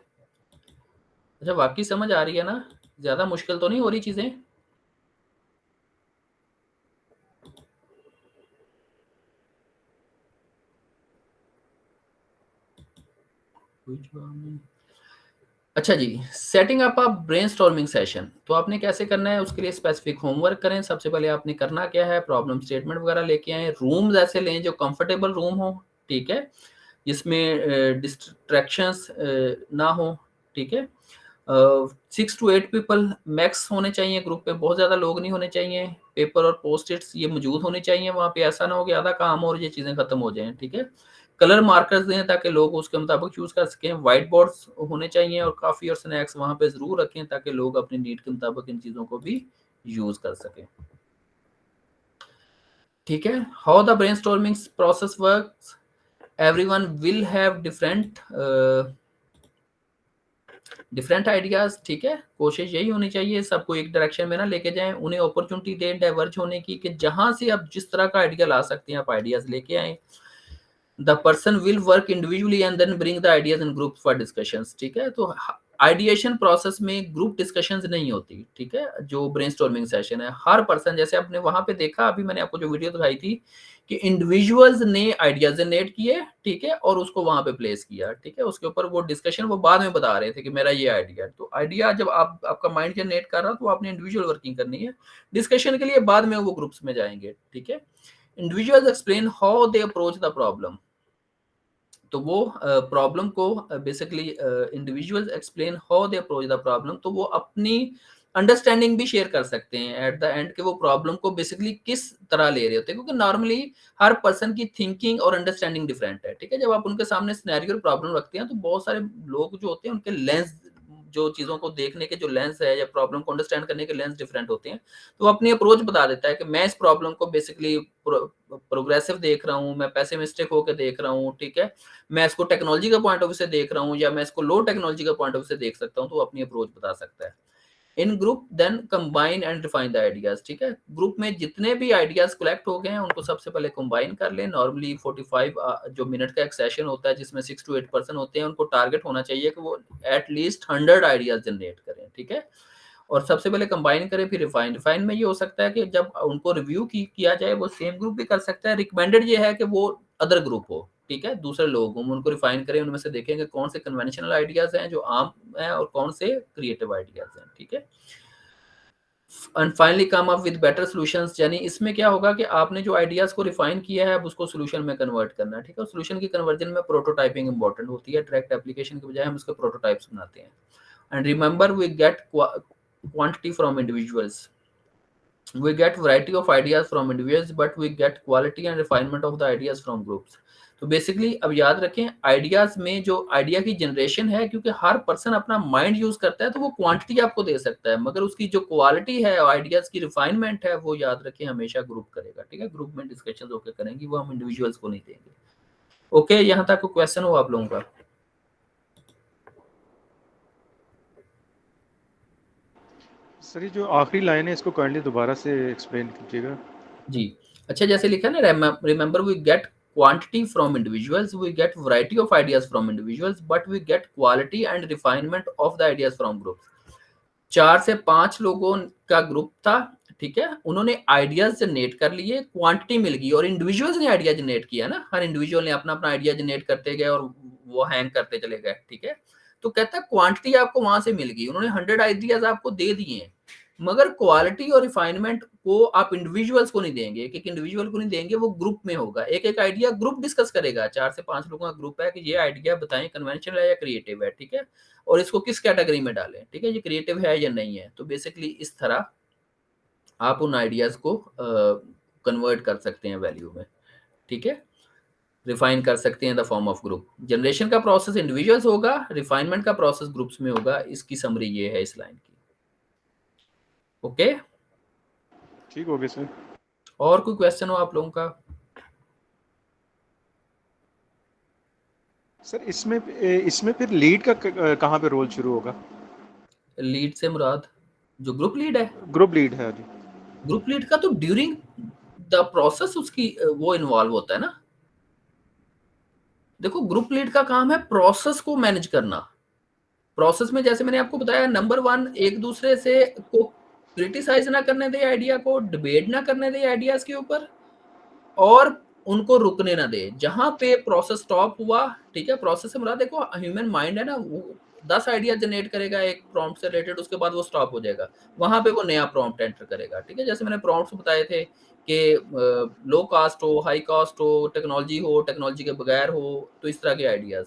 अच्छा, वाकई समझ आ रही है ना? ज्यादा मुश्किल तो नहीं हो रही चीजें? कोई जवाब नहीं। अच्छा जी, setting up a brainstorming session, तो आपने कैसे करना है? उसके लिए स्पेसिफिक होमवर्क करें। सबसे पहले आपने करना क्या है, प्रॉब्लम स्टेटमेंट वगैरह लेके आए, रूम्स ऐसे लें जो कंफर्टेबल रूम हो, ठीक है, जिसमें डिस्ट्रैक्शंस ना हो, ठीक है। 6 to 8 पीपल मैक्स होने चाहिए ग्रुप पे, बहुत ज़्यादा लोग नहीं होने चाहिए। पेपर और पोस्ट इट्स ये मौजूद होने चाहिए वहाँ पे, ऐसा ना हो कि आधा काम और ये चीज़ें खत्म हो जाएं, ठीक है। कलर मार्कर्स दें ताकि लोग उसके मुताबिक चूज कर सकें। व्हाइट बोर्ड्स होने चाहिए और काफ़ी और स्नैक्स वहाँ पे ज़रूर रखें ताकि लोग अपनी नीड के मुताबिक इन चीज़ों को भी यूज़ कर सकें, ठीक है। How the brainstorming process works, everyone will have different ideas, ठीक है। कोशिश यही होनी चाहिए सबको एक डायरेक्शन में ना लेके जाएं, उन्हें अपॉर्चुनिटी दें डाइवर्ज होने की, कि जहां से आप जिस तरह का आइडिया ला सकते हैं आप आइडियाज लेके आए। The person will work individually and then bring the ideas in group for discussions, ठीक है। तो आइडिएशन प्रोसेस में ग्रुप डिस्कशंस नहीं होती, ठीक है। जो ब्रेनस्टॉर्मिंग सेशन है, हर पर्सन, जैसे आपने वहां पे देखा, अभी मैंने आपको जो वीडियो दिखाई थी कि इंडिविजुअल्स ने आइडिया जनरेट किए, ठीक है, और उसको वहां पे प्लेस किया, ठीक है। उसके ऊपर वो डिस्कशन वो बाद में बता रहे थे कि मेरा ये आइडिया। तो आइडिया जब आपका माइंड जनरेट कर रहा, तो आपने इंडिविजुअल वर्किंग करनी है। डिस्कशन के लिए बाद में वो ग्रुप्स में जाएंगे, ठीक है। Individuals explain how they approach the problem, तो वो प्रॉब्लम को basically individuals explain how they approach the problem, तो वो अपनी अंडरस्टैंडिंग भी शेयर कर सकते हैं एट द एंड के वो प्रॉब्लम को बेसिकली किस तरह ले रहे होते हैं, क्योंकि नॉर्मली हर पर्सन की थिंकिंग और अंडरस्टैंडिंग डिफरेंट है, ठीक है। जब आप उनके सामने सिनेरियो और प्रॉब्लम रखते हैं तो बहुत सारे लोग जो होते हैं उनके लेंस, जो चीज़ों को देखने के जो लेंस है या प्रॉब्लम को अंडरस्टैंड करने के लेंस डिफरेंट होते हैं। तो वो अपनी अप्रोच बता देता है कि मैं इस प्रॉब्लम को बेसिकली प्रोग्रेसिव देख रहा हूँ, मैं पैसिमिस्टिक होकर देख रहा हूँ, ठीक है, मैं इसको टेक्नोलॉजी का पॉइंट ऑफ व्यू से देख रहा हूँ, या मैं इसको लो टेक्नोलॉजी का पॉइंट ऑफ व्यू से देख सकता हूँ, तो वो अपनी अप्रोच बता सकता है। In group then combine and refine the ideas, ठीक है। ग्रुप में जितने भी आइडियाज कलेक्ट हो गए हैं उनको सबसे पहले कंबाइन कर लें। नॉर्मली 45 जो मिनट का एक सेशन होता है जिसमें 6 to 8 पर्सन होते हैं, उनको टारगेट होना चाहिए कि वो एटलीस्ट 100 आइडियाज जनरेट करें, ठीक है। और सबसे पहले कंबाइन करें, फिर रिफाइन में ये हो सकता है कि जब उनको रिव्यू किया जाए, वो सेम ग्रुप भी कर सकता है। रिकमेंडेड ये है कि वो अदर ग्रुप हो, ठीक है, दूसरे लोग हों, उनको रिफाइन करें, उनमें से देखेंगे कौन से कन्वेंशनल आइडियाज हैं जो आम हैं और कौन से क्रिएटिव आइडियाज हैं, ठीक है। And finally come up with better solutions, यानी इसमें क्या होगा कि आपने जो आइडियाज को रिफाइन किया है अब उसको सॉल्यूशन में कन्वर्ट करना है, ठीक है। सॉल्यूशन की कन्वर्जन में प्रोटोटाइपिंग इंपॉर्टेंट होती है। डायरेक्ट एप्लीकेशन के बजाय हम उसके प्रोटोटाइप्स बनाते हैं। And remember we get quantity from individuals, we get variety of ideas from individuals but we get quality and refinement of the ideas from groups। तो बेसिकली अब याद रखें, आइडियाज में जो आइडिया की जनरेशन है, क्योंकि हर पर्सन अपना माइंड यूज करता है तो वो क्वांटिटी आपको दे सकता है, मगर उसकी जो क्वालिटी है, आइडियाज की रिफाइनमेंट है, वो याद रखें हमेशा ग्रुप करेगा, ठीक है। ग्रुप में डिस्कशन होकर करेंगी, वो हम इंडिविजुअल्स को नहीं देंगे। ओके, यहाँ तक कोई क्वेश्चन हो आप लोगों का? सर ये जो आखिरी लाइन है इसको काइंडली दोबारा से एक्सप्लेन कीजिएगा। जी, अच्छा, जैसे लिखा है ना, remember we get quantity from individuals, we get variety of ideas from individuals but we get quality and refinement of the ideas from groups। 4 से 5 लोगों का ग्रुप था, ठीक है, उन्होंने आइडियाज जनरेट कर लिए, क्वांटिटी मिल गई, और इंडिविजुअल्स ने आइडिया जनरेट किया ना, हर इंडिविजुअल ने अपना अपना आइडिया जनरेट करते गए और वो हैंग करते चले गए, ठीक है। तो कहता है क्वांटिटी आपको वहां से मिल गई, उन्होंने 100 आइडियाज आपको दे दिए हैं, मगर क्वालिटी और रिफाइनमेंट को आप इंडिविजुअल्स को नहीं देंगे, एक एक इंडिविजुअल को नहीं देंगे, वो ग्रुप में होगा। एक एक आइडिया ग्रुप डिस्कस करेगा। 4 से 5 लोगों का ग्रुप है कि ये आइडिया बताएं कन्वेंशनल है या क्रिएटिव है, ठीक है, और इसको किस कैटेगरी में डालें, ठीक है, ये क्रिएटिव है या नहीं है। तो बेसिकली इस तरह आप उन आइडियाज को कन्वर्ट कर सकते हैं वैल्यू में, ठीक है, रिफाइन कर सकते हैं the form of group. Generation का प्रोसेस इंडिविजुअल्स होगा, रिफाइनमेंट का प्रोसेस ग्रुप्स में होगा। इसकी समरी ये है इस लाइन की। ओके, ठीक हो गया सर। और कोई क्वेश्चन हो आप लोगों का? सर इसमें फिर लीड का कहाँ पे रोल शुरू होगा? लीड से मुराद जो ग्रुप लीड है, ग्रुप लीड है जी। ग्रुप लीड का तो ड्यूरिंग द प्रोसेस उसकी वो इन्वॉल्व होता है ना। देखो ग्रुप लीड का काम है प्रोसेस को मैनेज करना। प्रोसेस में जैसे मैंने आपको बताया, नंबर 1 एक दूसरे से को क्रिटिसाइज ना करने दे आइडिया को, डिबेट ना करने दे आइडियाज के ऊपर, और उनको रुकने ना दे। जहां पे प्रोसेस स्टॉप हुआ, ठीक है, प्रोसेस से मुराद देखो ह्यूमन माइंड है ना, वो 10 आइडिया जनरेट करेगा एक प्रॉम्प्ट से रिलेटेड, उसके बाद वो स्टॉप हो जाएगा, वहां पे वो नया प्रॉम्प्ट एंटर करेगा। ठीक है, जैसे मैंने प्रॉम्प्ट्स बताए थे कि लो कास्ट हो, हाई कास्ट हो, टेक्नोलॉजी के बगैर हो, तो इस तरह के आइडियाज।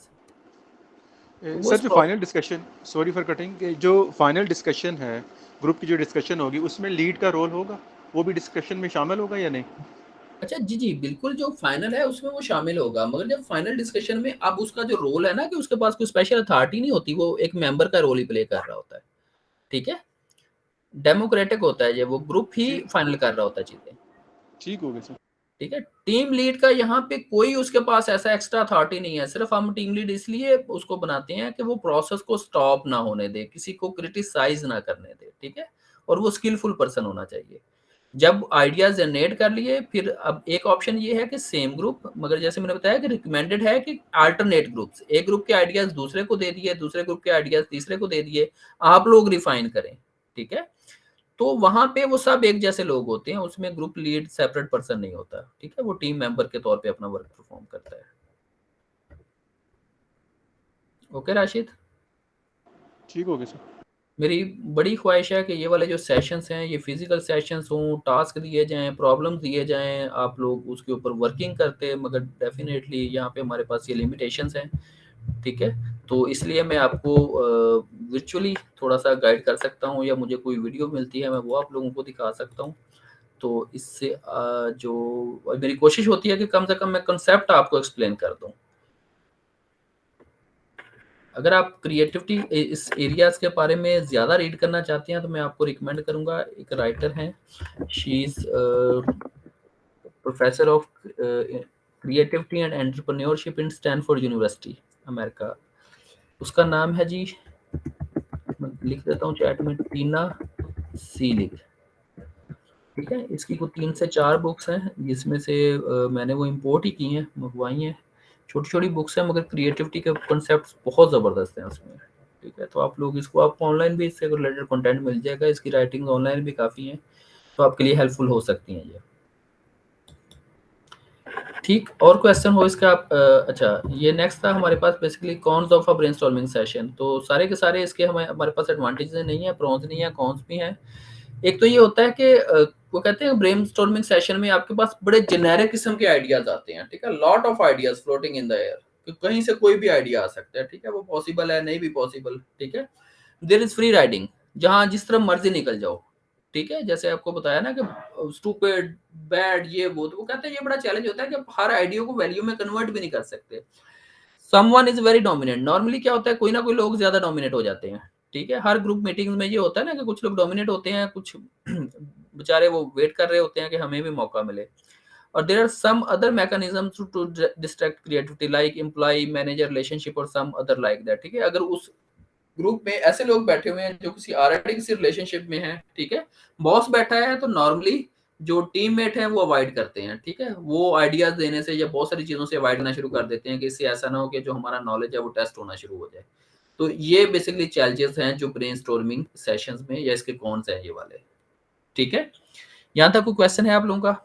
तो वो सर इस जो final discussion, sorry for cutting, जो फाइनल डिस्कशन है, ग्रुप की जो डिस्कशन होगी उसमें लीड का रोल होगा, वो भी डिस्कशन में शामिल होगा या नहीं? अच्छा जी जी बिल्कुल, जो फाइनल है उसमें वो शामिल होगा, मगर जब फाइनल डिस्कशन में अब उसका जो रोल है ना, कि उसके पास कोई स्पेशल अथॉरिटी नहीं होती, वो एक मेंबर का रोल ही प्ले कर रहा होता है। ठीक है, डेमोक्रेटिक होता है, ये वो ग्रुप ही ठीक फाइनल कर रहा होता है चीजें। ठीक हो गया सर। ठीक है, टीम लीड का यहाँ पे कोई उसके पास ऐसा एक्स्ट्रा अथॉरिटी नहीं है, सिर्फ हम टीम लीड इसलिए उसको बनाते हैं कि वो प्रोसेस को स्टॉप ना होने दे, किसी को क्रिटिसाइज ना करने दे। ठीक है, और वो स्किलफुल पर्सन होना चाहिए। जब आइडियाज जनरेट कर लिए, फिर अब एक ऑप्शन ये है कि सेम ग्रुप, मगर जैसे मैंने बताया कि रिकमेंडेड है कि अल्टरनेट ग्रुप्स, एक ग्रुप के आइडियाज दूसरे को दे दिए, दूसरे ग्रुप के आइडियाज तीसरे को दे दिए, आप लोग रिफाइन करें। ठीक है, तो वहां पे वो सब एक जैसे लोग होते हैं, उसमें ग्रुप लीड सेपरेट पर्सन नहीं होता। ठीक है, वो टीम मेंबर के तौर पे अपना वर्क परफॉर्म करता है। ओके राशिद, ठीक हो गया सर। मेरी बड़ी ख्वाहिश है कि ये वाले जो सेशंस हैं ये फिजिकल सेशंस हों, टास्क दिए जाएं, प्रॉब्लम दिए जाएं, आप लोग उसके ऊपर वर्किंग करते हैं, मगर डेफिनेटली यहाँ पे हमारे पास ये लिमिटेशंस हैं। ठीक है, तो इसलिए मैं आपको वर्चुअली थोड़ा सा गाइड कर सकता हूँ, या मुझे कोई वीडियो मिलती है मैं वो आप लोगों को दिखा सकता हूँ। तो इससे जो मेरी कोशिश होती है कि कम से कम मैं कंसेप्ट आपको एक्सप्लेन कर दूं। अगर आप क्रिएटिविटी इस एरियाज के बारे में ज़्यादा रीड करना चाहते हैं तो मैं आपको रिकमेंड करूंगा, एक राइटर हैं, she is professor of creativity and entrepreneurship in Stanford university, America. उसका नाम है जी, मैं लिख देता हूँ चैट में, टीना सीलिक। ठीक है, इसकी कुछ 3 से 4 बुक्स हैं, जिसमें से मैंने वो इम्पोर्ट ही की हैं, मंगवाई हैं। छोटी-छोटी बुक्स हैं, मगर क्रिएटिविटी के कॉन्सेप्ट्स बहुत ज़बरदस्त हैं उसमें। ठीक है, तो आप लोग इसको, आपको ऑनलाइन भी इससे रिलेटेड कंटेंट मिल जाएगा, इसकी राइटिंग ऑनलाइन भी काफ़ी हैं, तो आपके लिए हेल्पफुल हो सकती हैं ये। ठीक, और क्वेश्चन हो इसका आप अच्छा, ये नेक्स्ट था हमारे पास basically cons of a brainstorming session. तो सारे के सारे इसके हमारे पास एडवांटेजेस नहीं है, प्रोन्स नहीं है, कॉन्स भी हैं। एक तो ये होता है कि वो कहते हैं ब्रेनस्टॉर्मिंग सेशन में आपके पास बड़े जेनेरिक किस्म के आइडियाज आते हैं। ठीक है, lot of ideas floating in the air, कि कहीं से कोई भी आइडिया आ सकता है। ठीक है, वो पॉसिबल है, नहीं भी पॉसिबल। ठीक है, देयर इज फ्री राइडिंग, जहां जिस तरफ मर्जी निकल जाओ। ठीक है, जैसे आपको बताया ना कि स्टूपिड, बैड, ये वो कहते हैं ये बड़ा चैलेंज होता है कि आप हर आइडिया को वैल्यू में कन्वर्ट भी नहीं कर सकते। Someone is very dominant, normally क्या होता है, कोई ना कोई लोग ज्यादा डोमिनेट हो जाते हैं। ठीक है, हर ग्रुप मीटिंग्स में ये होता है ना कि कुछ लोग डोमिनेट होते हैं, कुछ बेचारे वो वेट कर रहे होते हैं कि हमें भी मौका मिले। और there are some other mechanisms to distract creativity, like employ manager relationship और सम अदर लाइक दैट। ठीक है, अगर उस ग्रुप में ऐसे लोग बैठे हुए हैं जो किसी ऑलरेडी किसी रिलेशनशिप में हैं, ठीक है, बॉस बैठा है, तो नॉर्मली जो टीममेट हैं वो अवॉइड करते हैं। ठीक है, वो आइडियाज देने से या बहुत सारी चीजों से अवॉइड करना शुरू कर देते हैं, कि इससे ऐसा ना हो कि जो हमारा नॉलेज है वो टेस्ट होना शुरू हो जाए। तो ये बेसिकली चैलेंजेस हैं जो ब्रेनस्टॉर्मिंग सेशंस में, या इसके कौन से हैं ये वाले। ठीक है, यहाँ तक कोई क्वेश्चन है आप लोगों का?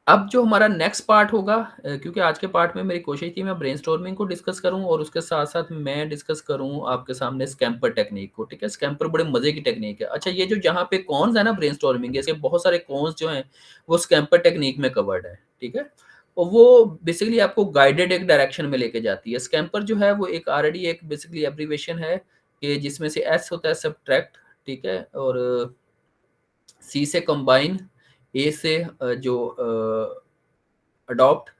अब जो हमारा नेक्स्ट पार्ट होगा, क्योंकि आज के पार्ट में मेरी कोशिश थी मैं ब्रेनस्टॉर्मिंग को डिस्कस करूं, और उसके साथ साथ मैं डिस्कस करूं आपके सामने स्कैम्पर टेक्निक को। ठीक है, स्कैम्पर बड़े मजे की टेक्निक है। अच्छा, ये जो जहाँ पे कॉन्स है ना ब्रेनस्टॉर्मिंग के, इसके बहुत सारे कॉन्स जो हैं वो स्कैम्पर टेक्निक में कवर्ड है। ठीक है, और वो बेसिकली आपको गाइडेड एक डायरेक्शन में लेके जाती है। स्कैम्पर जो है वो एक ऑलरेडी एक बेसिकली एब्रीवेशन है, कि जिसमें से एस होता है सब्ट्रैक्ट, ठीक है, और सी से कंबाइन, ए से जो अडॉप्ट,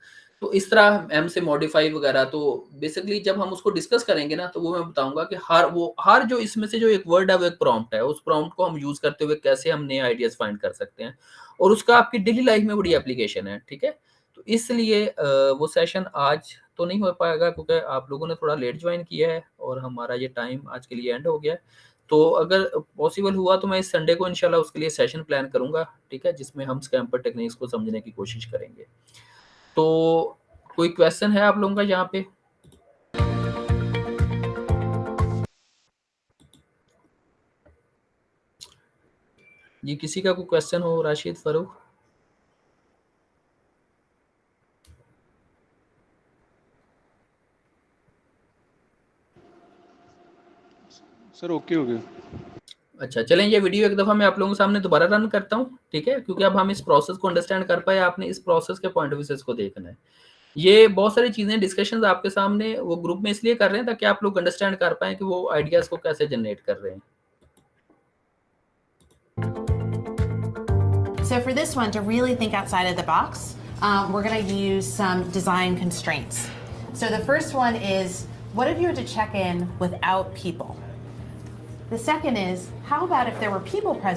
तो इस तरह एम से मॉडिफाई वगैरह। तो बेसिकली जब हम उसको डिस्कस करेंगे ना, तो वो मैं बताऊंगा कि हर जो इसमें से जो एक वर्ड है वो एक प्रॉम्प्ट है, उस प्रॉम्प्ट को हम यूज करते हुए कैसे हम नए आइडियाज फाइंड कर सकते हैं, और उसका आपकी डेली लाइफ में बड़ी एप्लीकेशन है। ठीक है, तो इसलिए वो सेशन आज तो नहीं हो पाएगा क्योंकि आप लोगों ने थोड़ा लेट ज्वाइन किया है और हमारा ये टाइम आज के लिए एंड हो गया है। तो अगर पॉसिबल हुआ तो मैं इस संडे को इंशाल्लाह उसके लिए सेशन प्लान करूँगा, ठीक है? जिसमें हम स्कैम्पर टेक्निक्स को समझने की कोशिश करेंगे। तो कोई क्वेश्चन है आप लोगों का यहाँ पे? जी, किसी का कोई क्वेश्चन हो? राशिद, फारूक? सर ओके हो गया। अच्छा, चलें ये वीडियो एक दफ़ा मैं आप लोगों के सामने दोबारा रन करता हूँ, ठीक है? क्योंकि अब हम इस प्रोसेस को अंडरस्टैंड कर पाए, आपने इस प्रोसेस के पॉइंट ऑफ व्यू से इसको देखना है। ये बहुत सारी चीज़ें डिस्कशंस आपके सामने वो ग्रुप में इसलिए कर रहे हैं ताकि आप लोग अंडरस्टैंड कर पाएँ कि वो आइडियाज़ को कैसे जनरेट कर रहे हैं। So for this one, to really think outside of the box, we're going to use some design constraints. So the first one is, what if you had to check in without people? The second is, how about if there were people present?